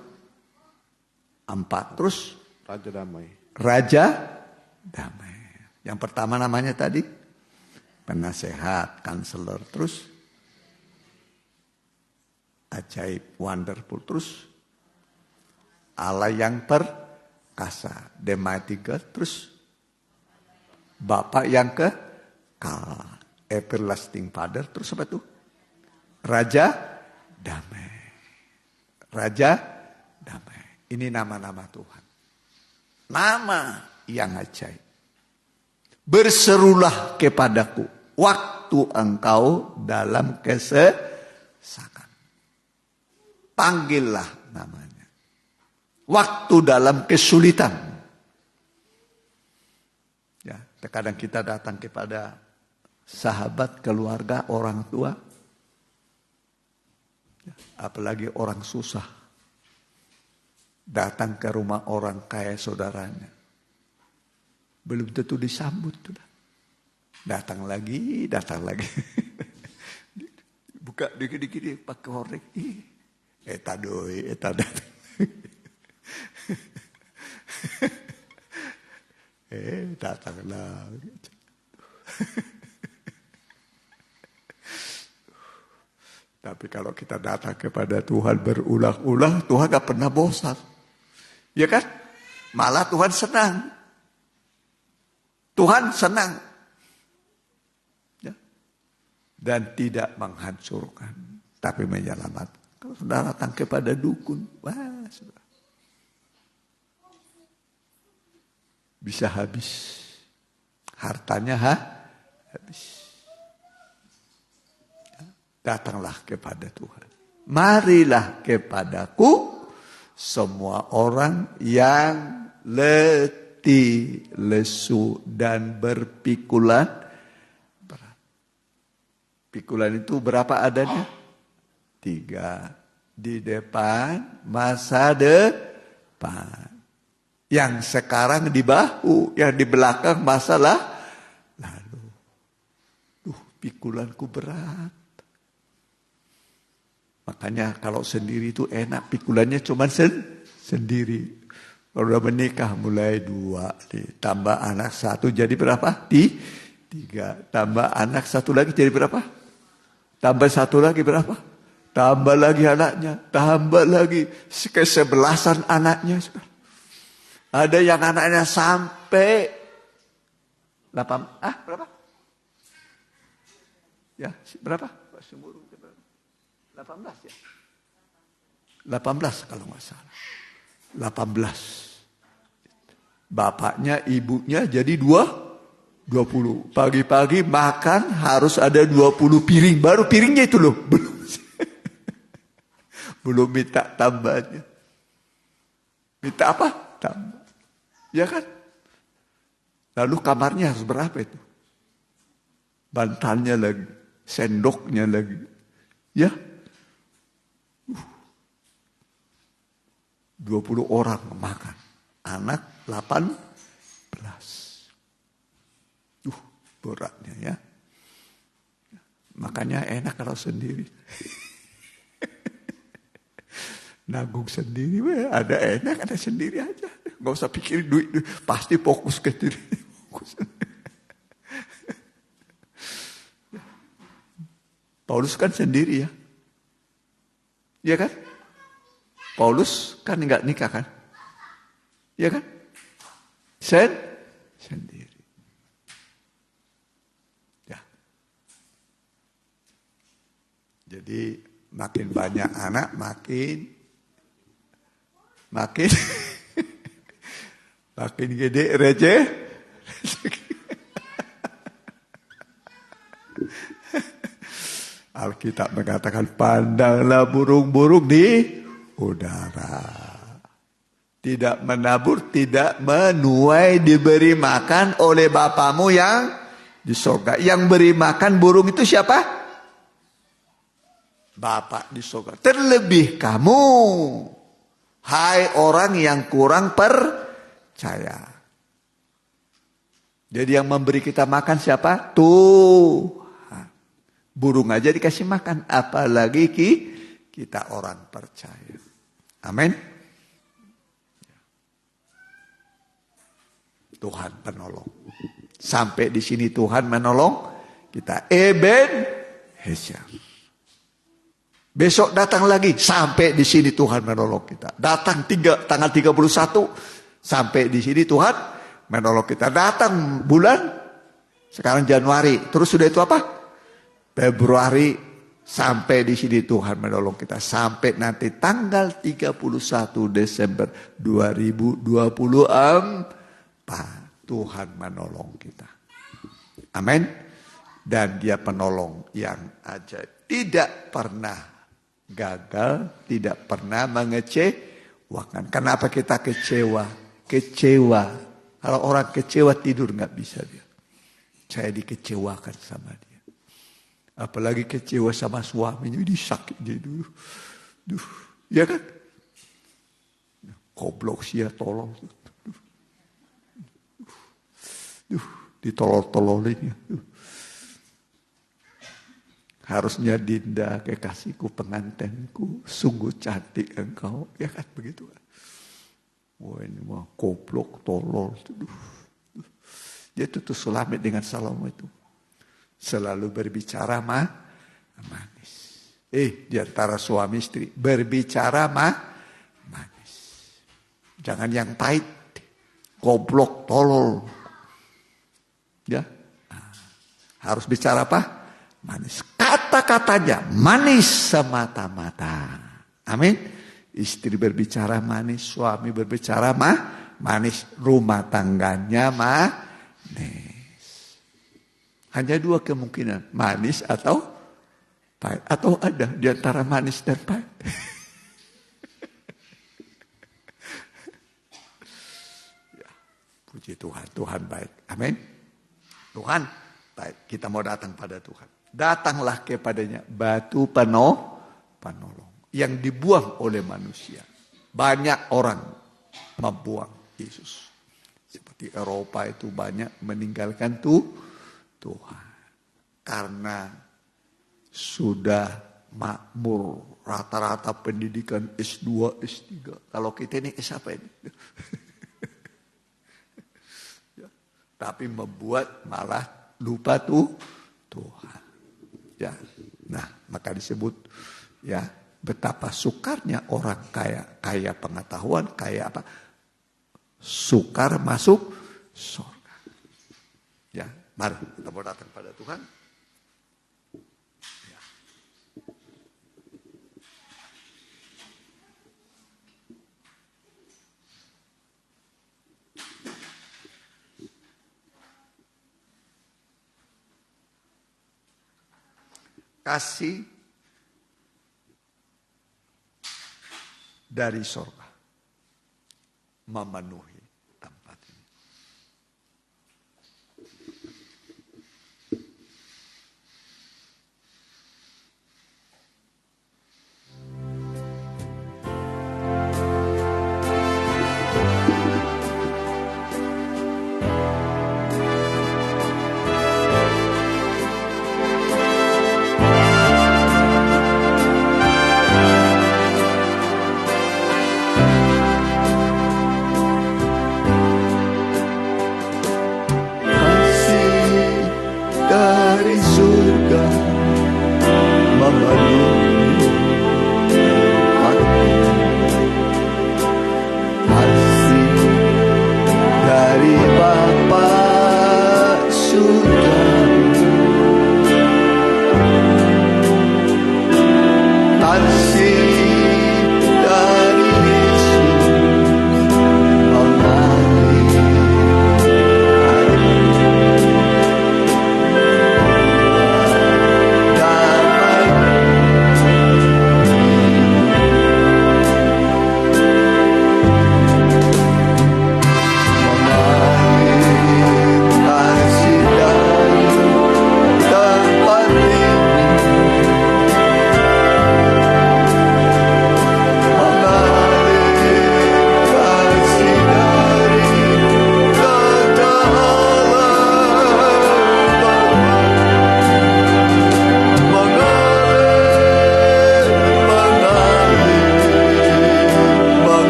4. Terus? Raja damai. Raja damai. Yang pertama namanya tadi? Penasehat, counselor, terus? Ajaib, wonderful, terus? Allah yang perkasa, the mighty God, terus? Bapak yang kekal, everlasting Father, terus apa itu? Raja damai. Raja damai. Ini nama-nama Tuhan. Nama yang ajaib. Berserulah kepadaku waktu engkau dalam kesesakan. Panggillah namanya. Waktu dalam kesulitan. Ya, terkadang kita datang kepada sahabat, keluarga, orang tua. Ya, apalagi orang susah. Datang ke rumah orang kaya saudaranya. Belum tentu disambut. Datang lagi. Buka dikit-dikit pakai horek. Eta doi. Datang lagi. Tapi kalau kita datang kepada Tuhan berulang-ulang, Tuhan gak pernah bosan. Ya kan? Malah Tuhan senang. Tuhan senang. Ya. Dan tidak menghancurkan, tapi menyelamatkan. Kalau saudara datang kepada dukun, wah, saudara. Bisa habis. Hartanya habis. Datanglah kepada Tuhan. marilah kepadaku semua orang yang letih, lesu, dan berpikulan berat. Pikulan itu berapa adanya? 3. Di depan, masa depan. Yang sekarang di bahu, yang di belakang masalah lalu. Pikulanku berat. Makanya kalau sendiri itu enak, pikulannya cuma sendiri. Kalau udah menikah mulai 2, tambah anak 1 jadi berapa? 3. Tambah anak 1 lagi jadi berapa? Tambah 1 lagi berapa? Tambah lagi anaknya, tambah lagi ke-11 anaknya. Ada yang anaknya sampai 8, berapa? Ya, berapa? 18 ya? 18 kalau nggak salah. 18. Bapaknya, ibunya jadi 20. Pagi-pagi makan harus ada 20 piring. Baru piringnya itu loh. Belum minta tambahnya. Minta apa? Tambah. Ya kan? Lalu kamarnya harus berapa itu? Bantalnya lagi. Sendoknya lagi. Ya. 20 orang makan. Anak 18. Beratnya ya. Makanya enak kalau sendiri. Nanggung sendiri, ada enak, ada sendiri aja. Gak usah pikirin duit, pasti fokus ke diri. Paulus kan sendiri ya. Iya kan? Paulus kan enggak nikah kan? Iya kan? Sendiri. Ya. Jadi makin banyak anak makin gede receh. Alkitab mengatakan pandanglah burung-burung di udara. Tidak menabur, tidak menuai, diberi makan oleh Bapamu yang di surga. Yang beri makan burung itu siapa? Bapa di surga. Terlebih kamu, hai orang yang kurang percaya. Jadi yang memberi kita makan siapa? Tuhan. Burung aja dikasih makan, apalagi kita orang percaya. Amin. Tuhan penolong. Sampai di sini Tuhan menolong kita. Ebenezer. Besok datang lagi, sampai di sini Tuhan menolong kita. Datang tanggal 31, sampai di sini Tuhan menolong kita. Datang bulan, sekarang Januari, terus sudah itu apa? Februari, sampai di sini Tuhan menolong kita. Sampai nanti tanggal 31 Desember 2024, Tuhan menolong kita. Amin. Dan Dia penolong yang ajaib. Tidak pernah gagal, tidak pernah mengecewakan. Kenapa kita kecewa? Kecewa. Kalau orang kecewa tidur nggak bisa dia. Saya dikecewakan sama dia. Apalagi kecewa sama suaminya, ini sakit dia dulu. Ya kan? Goblok sih ya, tolong. Ditolol-tololin ya. Harusnya Dinda, kekasihku, pengantenku, sungguh cantik engkau. Ya kan begitu kan? Wah ini mah goblok, tolol. Dia tutup selamat dengan Salomo itu. Selalu berbicara manis. Di antara suami istri, berbicara manis. Jangan yang pahit, goblok, tolol. Ya, harus bicara apa? Manis. Kata-katanya manis semata-mata. Amin. Istri berbicara manis, suami berbicara manis, rumah tangganya manis. Hanya 2 kemungkinan, manis atau pahit. Atau ada di antara manis dan pahit. Ya, puji Tuhan, Tuhan baik. Amin. Tuhan baik, kita mau datang pada Tuhan. Datanglah kepadanya batu penolong yang dibuang oleh manusia. Banyak orang membuang Yesus. Seperti Eropa itu banyak meninggalkan Tuhan. Karena sudah makmur, rata-rata pendidikan S2, S3. Kalau kita ini S apa ini? Ya, tapi membuat malah lupa Tuhan. Ya, nah maka disebut ya betapa sukarnya orang kaya pengetahuan, kaya apa? Sukar masuk surga. Ya, mari kita mau datang pada Tuhan. Kasih dari surga memenuhi tempat ini.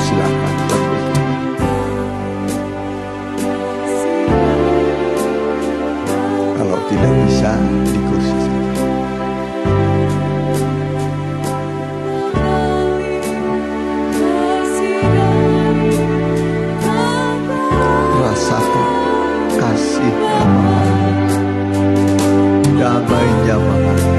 silakan berdiri. Kalau tidak bisa di kursi saja. Rasakan kasih yang mengalir, damainya mengalir.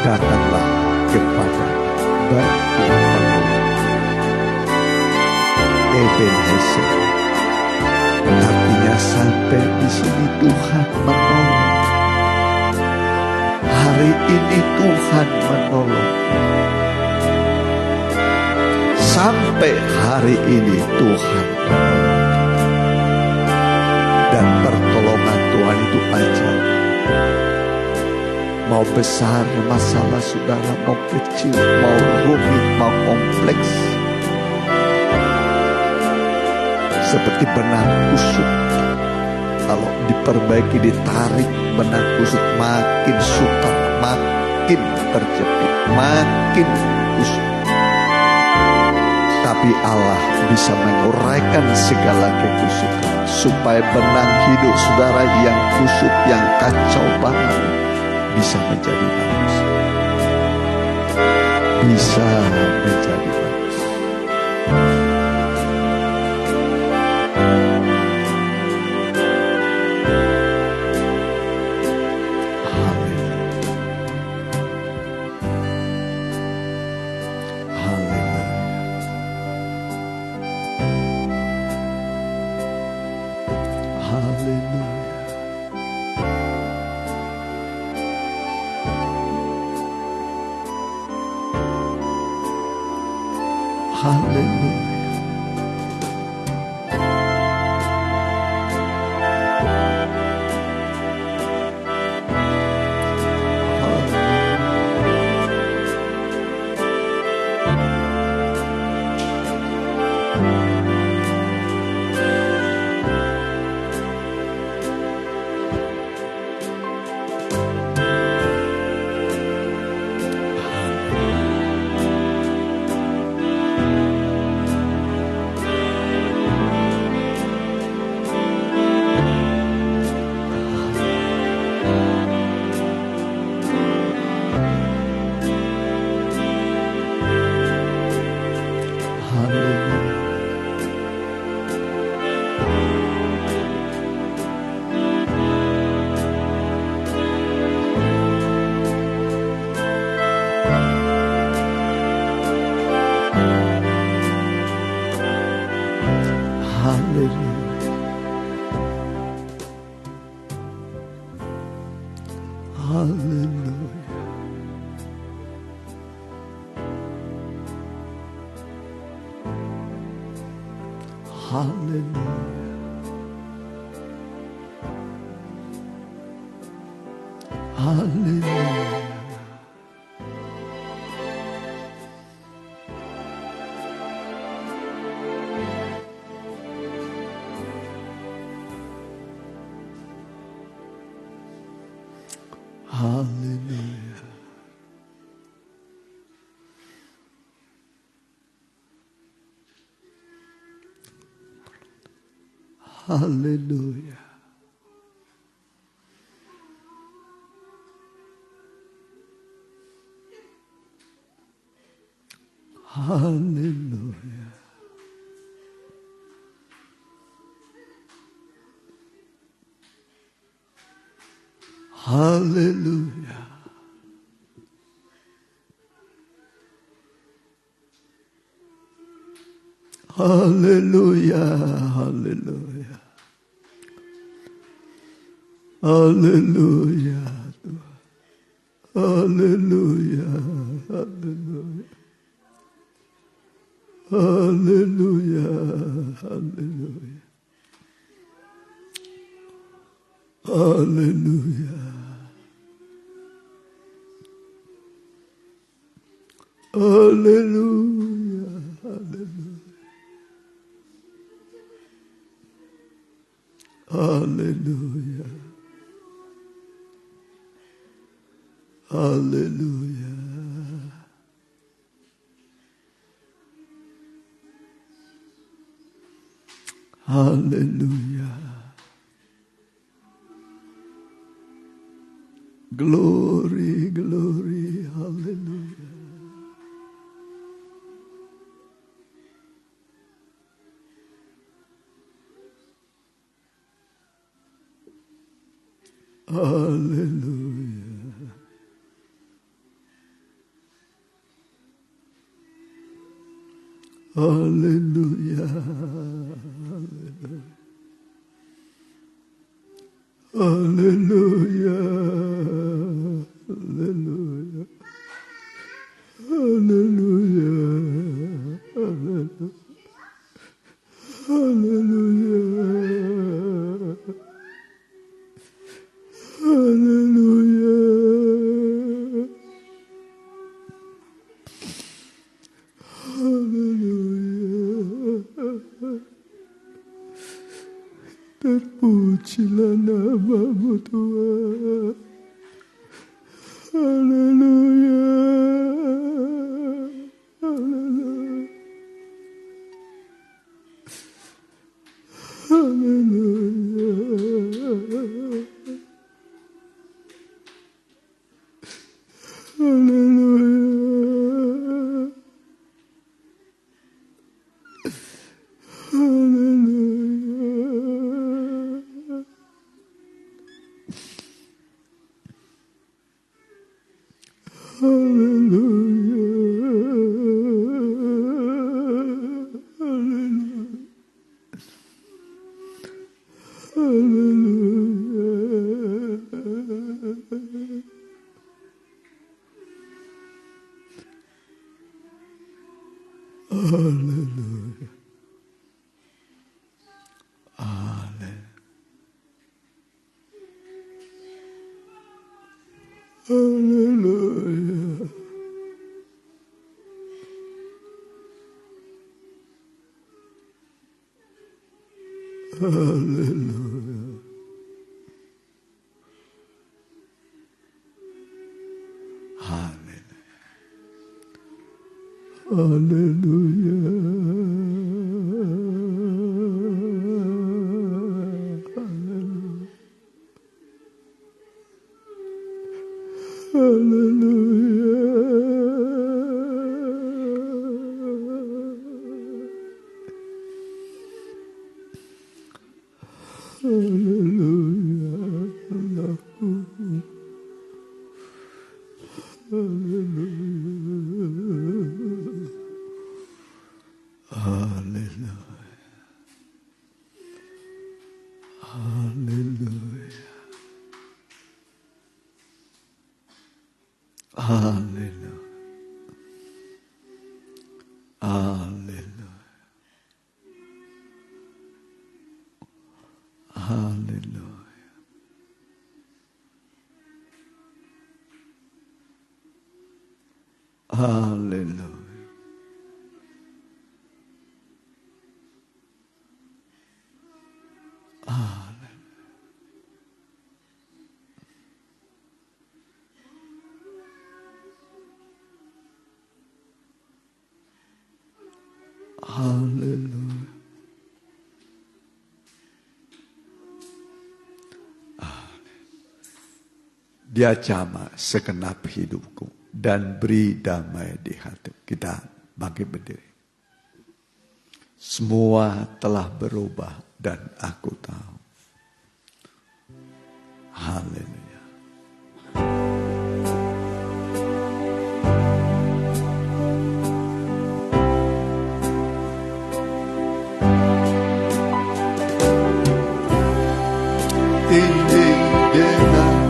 Datanglah kepada Batu Ebenezer. Artinya sampai di sini Tuhan menolong. Hari ini Tuhan menolong. Sampai hari ini Tuhan menolong. Dan pertolongan Tuhan itu ajaib. Mau besar masalah saudara, mau kecil, mau rumit, mau kompleks. Seperti benang kusut. Kalau diperbaiki, ditarik benang kusut, makin sukar, makin terjepit, makin kusut. Tapi Allah bisa menguraikan segala kekusutan, supaya benang hidup saudara yang kusut, yang kacau banget, bisa menjadi bagus. Bisa menjadi bagus. Haleluya. Haleluya. Haleluya. Haleluya. Haleluya. Haleluya. Haleluya. Haleluya. Haleluya. Haleluya. Haleluya. Haleluya. Haleluya. Haleluya. Haleluya. Haleluya. Haleluya. Haleluya. Haleluya. Haleluya. Haleluya. Haleluya. Glory, glory, haleluya. Haleluya. Haleluya. Haleluya. Haleluya. Haleluya. Haleluya. Haleluya. Terpujilah nama-Mu Tuhan. Haleluya. Haleluya. Haleluya. Haleluya. Haleluya. Haleluya. Haleluya. Haleluya. Haleluya. Haleluya. Haleluya. Haleluya. Haleluya. Dia jamah segenap hidupku dan beri damai di hati. Kita bangkit berdiri. Semua telah berubah dan aku tahu. Haleluya. Tinggi dengan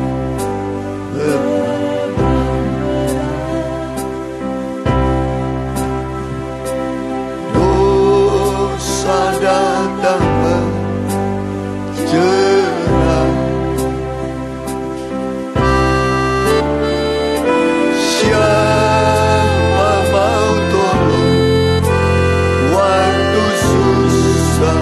dosa datang menjerat. Siapa mau tolong waktu susah,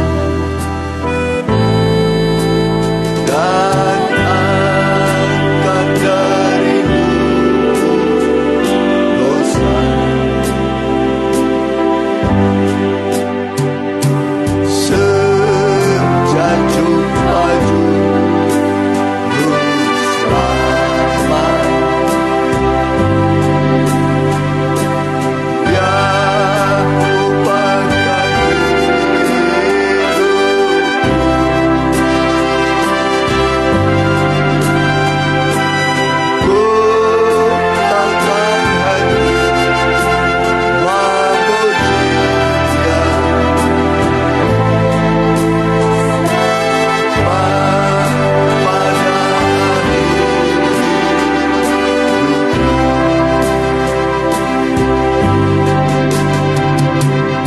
dan angkat darimu dosa. Sejatuh maju selamat. Biar lupakan hidupku, takkan hati memuji Dia.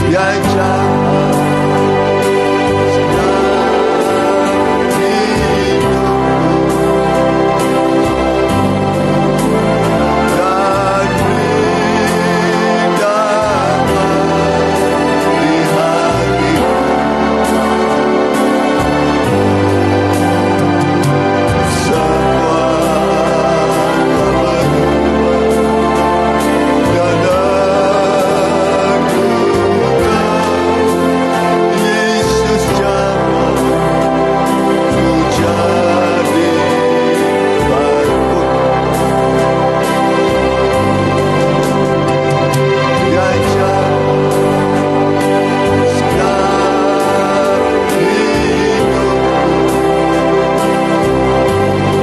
Yang jahat sedang hidupku dan beri damai di hatiku. Semua dan aku Yesus jamah ku jadi baru. Yang jahat sedang hidupku dan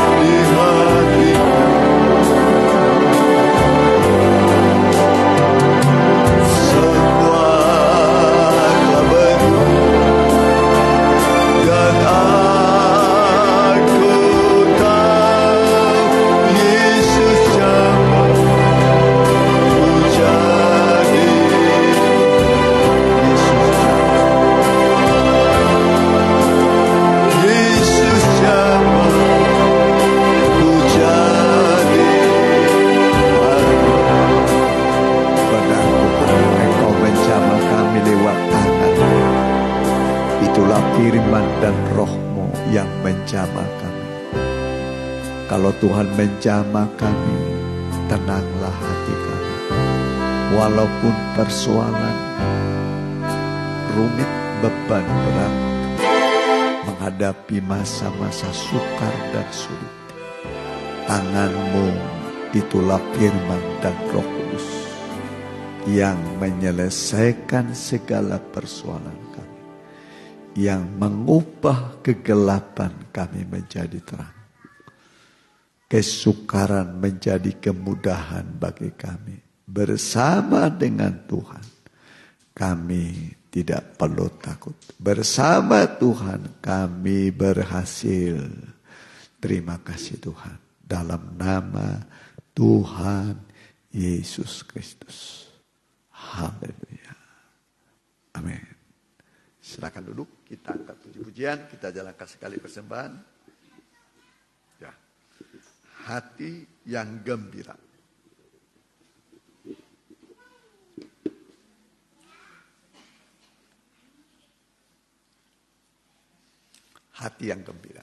beri damai di hatiku. Semua telah berubah dan aku tahu Yesus jamah ku jadi. Yesus jamah ku jadi baru. Padaku Engkau menjamah kami lewat tangan. Itulah firman dan roh-Mu yang menjamah kami. Kalau Tuhan menjamah kami, tenanglah hati kami. Walaupun persoalan rumit, beban berat, menghadapi masa-masa sukar dan sulit, tangan-Mu itulah firman dan Roh Kudus yang menyelesaikan segala persoalan kami, yang mengubah kegelapan kami menjadi terang, kesukaran menjadi kemudahan bagi kami. Bersama dengan Tuhan kami tidak perlu takut. Bersama Tuhan kami berhasil. Terima kasih Tuhan. Dalam nama Tuhan Yesus Kristus. Haleluya. Amin. Silakan duduk, kita angkat puji-pujian, kita jalankan sekali persembahan. Ya. Hati yang gembira. Hati yang gembira.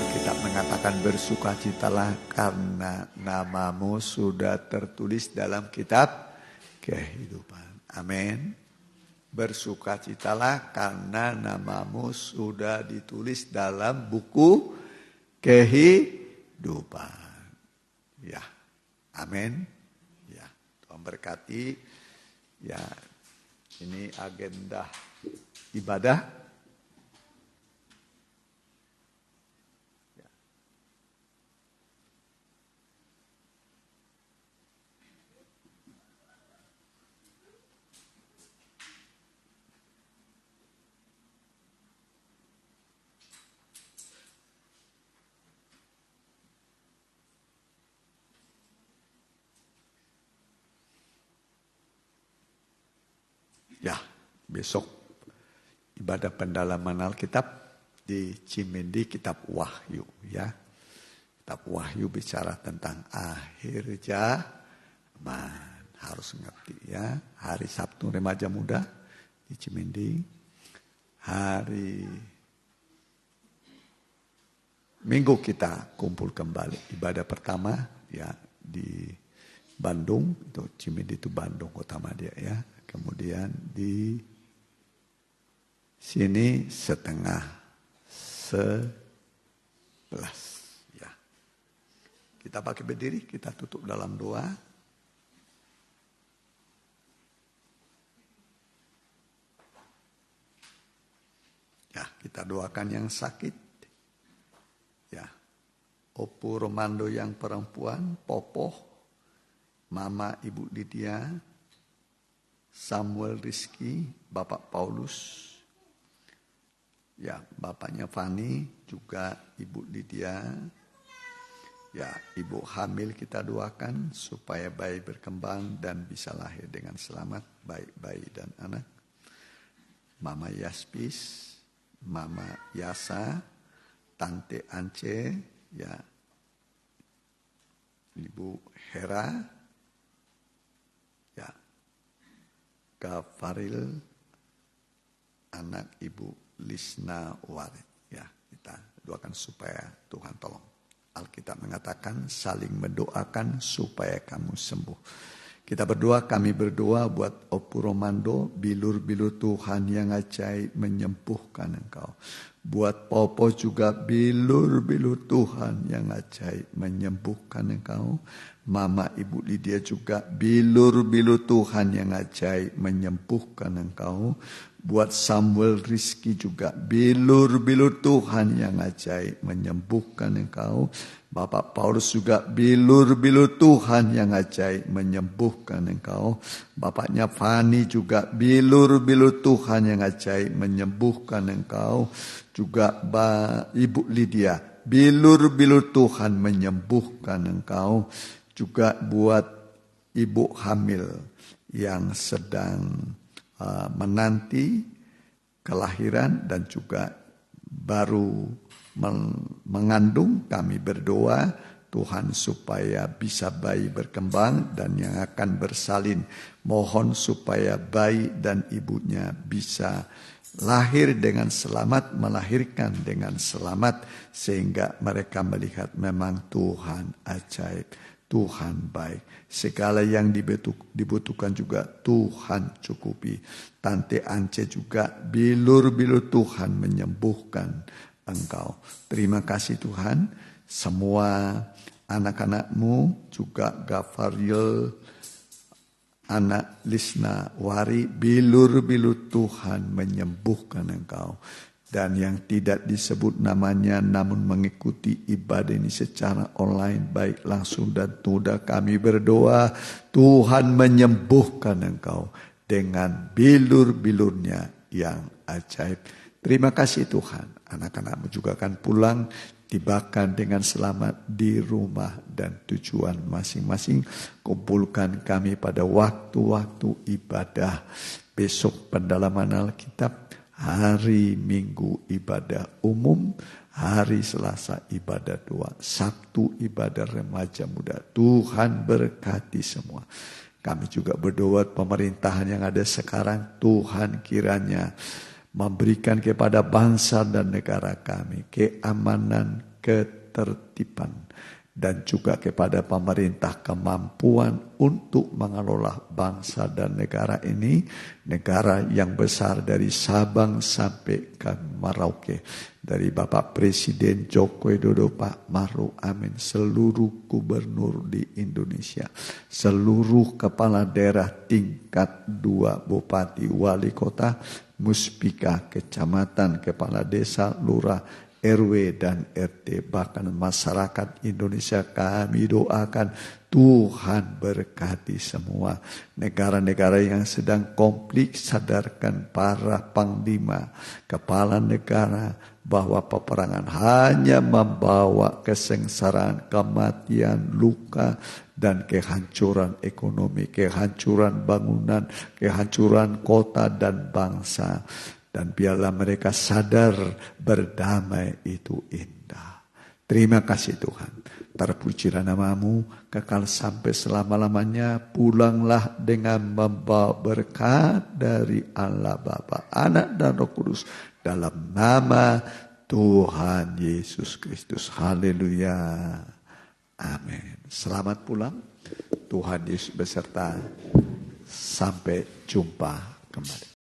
Alkitab mengatakan bersukacitalah karena namamu sudah tertulis dalam kitab kehidupan. Amin. Bersukacitalah karena namamu sudah ditulis dalam buku kehidupan. Ya. Amin. Ya, Tuhan berkati. Ya, ini agenda ibadah. Ya, besok ibadah pendalaman Alkitab di Cimindi, kitab Wahyu ya. Kitab Wahyu bicara tentang akhir zaman. Harus ngerti ya. Hari Sabtu remaja muda di Cimindi. Hari Minggu kita kumpul kembali. Ibadah pertama ya di Bandung, itu Cimindi itu Bandung kota Madia ya. Kemudian di sini 10:30 ya. Kita pakai berdiri, kita tutup dalam doa. Ya, kita doakan yang sakit. Ya. Opu Romando yang perempuan, Popoh, Mama Ibu Lydia, Samuel Rizky, Bapak Paulus, ya bapaknya Fani, juga Ibu Lydia, ya Ibu hamil kita doakan supaya bayi berkembang dan bisa lahir dengan selamat, baik bayi dan anak. Mama Yaspis, Mama Yasa, Tante Ance, ya Ibu Hera, ya Kak Faril, anak Ibu Lisna Warid. Ya, kita doakan supaya Tuhan tolong. Alkitab mengatakan saling mendoakan supaya kamu sembuh. Kita berdoa, kami berdoa buat Opu Romando, bilur-bilur Tuhan yang ajaib menyembuhkan engkau. Buat Popo juga bilur-bilur Tuhan yang ajaib menyembuhkan engkau. Mama Ibu Lydia juga bilur-bilur Tuhan yang ajaib menyembuhkan engkau. Buat Samuel Rizky juga bilur-bilur Tuhan yang ajaib menyembuhkan engkau. Bapak Paulus juga bilur-bilur Tuhan yang ajaib menyembuhkan engkau. Bapaknya Fani juga bilur-bilur Tuhan yang ajaib menyembuhkan engkau. Juga Ibu Lydia bilur-bilur Tuhan menyembuhkan engkau. Juga buat ibu hamil yang sedang menanti kelahiran dan juga baru mengandung, kami berdoa Tuhan supaya bisa bayi berkembang dan yang akan bersalin. Mohon supaya bayi dan ibunya bisa lahir dengan selamat, melahirkan dengan selamat, sehingga mereka melihat memang Tuhan ajaib, Tuhan baik. Segala yang dibutuhkan juga Tuhan cukupi. Tante Ance juga bilur-bilur Tuhan menyembuhkan engkau. Terima kasih Tuhan. Semua anak-anakmu juga Gafaril, anak Lisna Wari, bilur-bilur Tuhan menyembuhkan engkau. Dan yang tidak disebut namanya namun mengikuti ibadah ini secara online, baik langsung dan tunda, kami berdoa Tuhan menyembuhkan engkau dengan bilur-bilurnya yang ajaib. Terima kasih Tuhan. Anak-anakmu juga akan pulang, tibakan dengan selamat di rumah dan tujuan masing-masing. Kumpulkan kami pada waktu-waktu ibadah. Besok pendalaman Alkitab, hari Minggu ibadah umum, hari Selasa ibadah doa, Sabtu ibadah remaja muda. Tuhan berkati semua. Kami juga berdoa pemerintahan yang ada sekarang, Tuhan kiranya memberikan kepada bangsa dan negara kami keamanan, ketertiban, dan juga kepada pemerintah kemampuan untuk mengelola bangsa dan negara ini, negara yang besar dari Sabang sampai ke Merauke, dari Bapak Presiden Joko Widodo, Pak Maruf Amin, seluruh gubernur di Indonesia, seluruh kepala daerah tingkat 2, bupati, wali kota, muspika, kecamatan, kepala desa, lurah, RW dan RT, bahkan masyarakat Indonesia, kami doakan Tuhan berkati semua. Negara-negara yang sedang konflik, sadarkan para panglima, kepala negara, bahwa peperangan hanya membawa kesengsaraan, kematian, luka, dan kehancuran ekonomi, kehancuran bangunan, kehancuran kota dan bangsa. Dan biarlah mereka sadar berdamai itu indah. Terima kasih Tuhan. Terpujilah namamu, kekal sampai selama-lamanya. Pulanglah dengan membawa berkat dari Allah Bapa, Anak dan Roh Kudus. Dalam nama Tuhan Yesus Kristus. Haleluya. Amin. Selamat pulang. Tuhan Yesus beserta. Sampai jumpa kembali.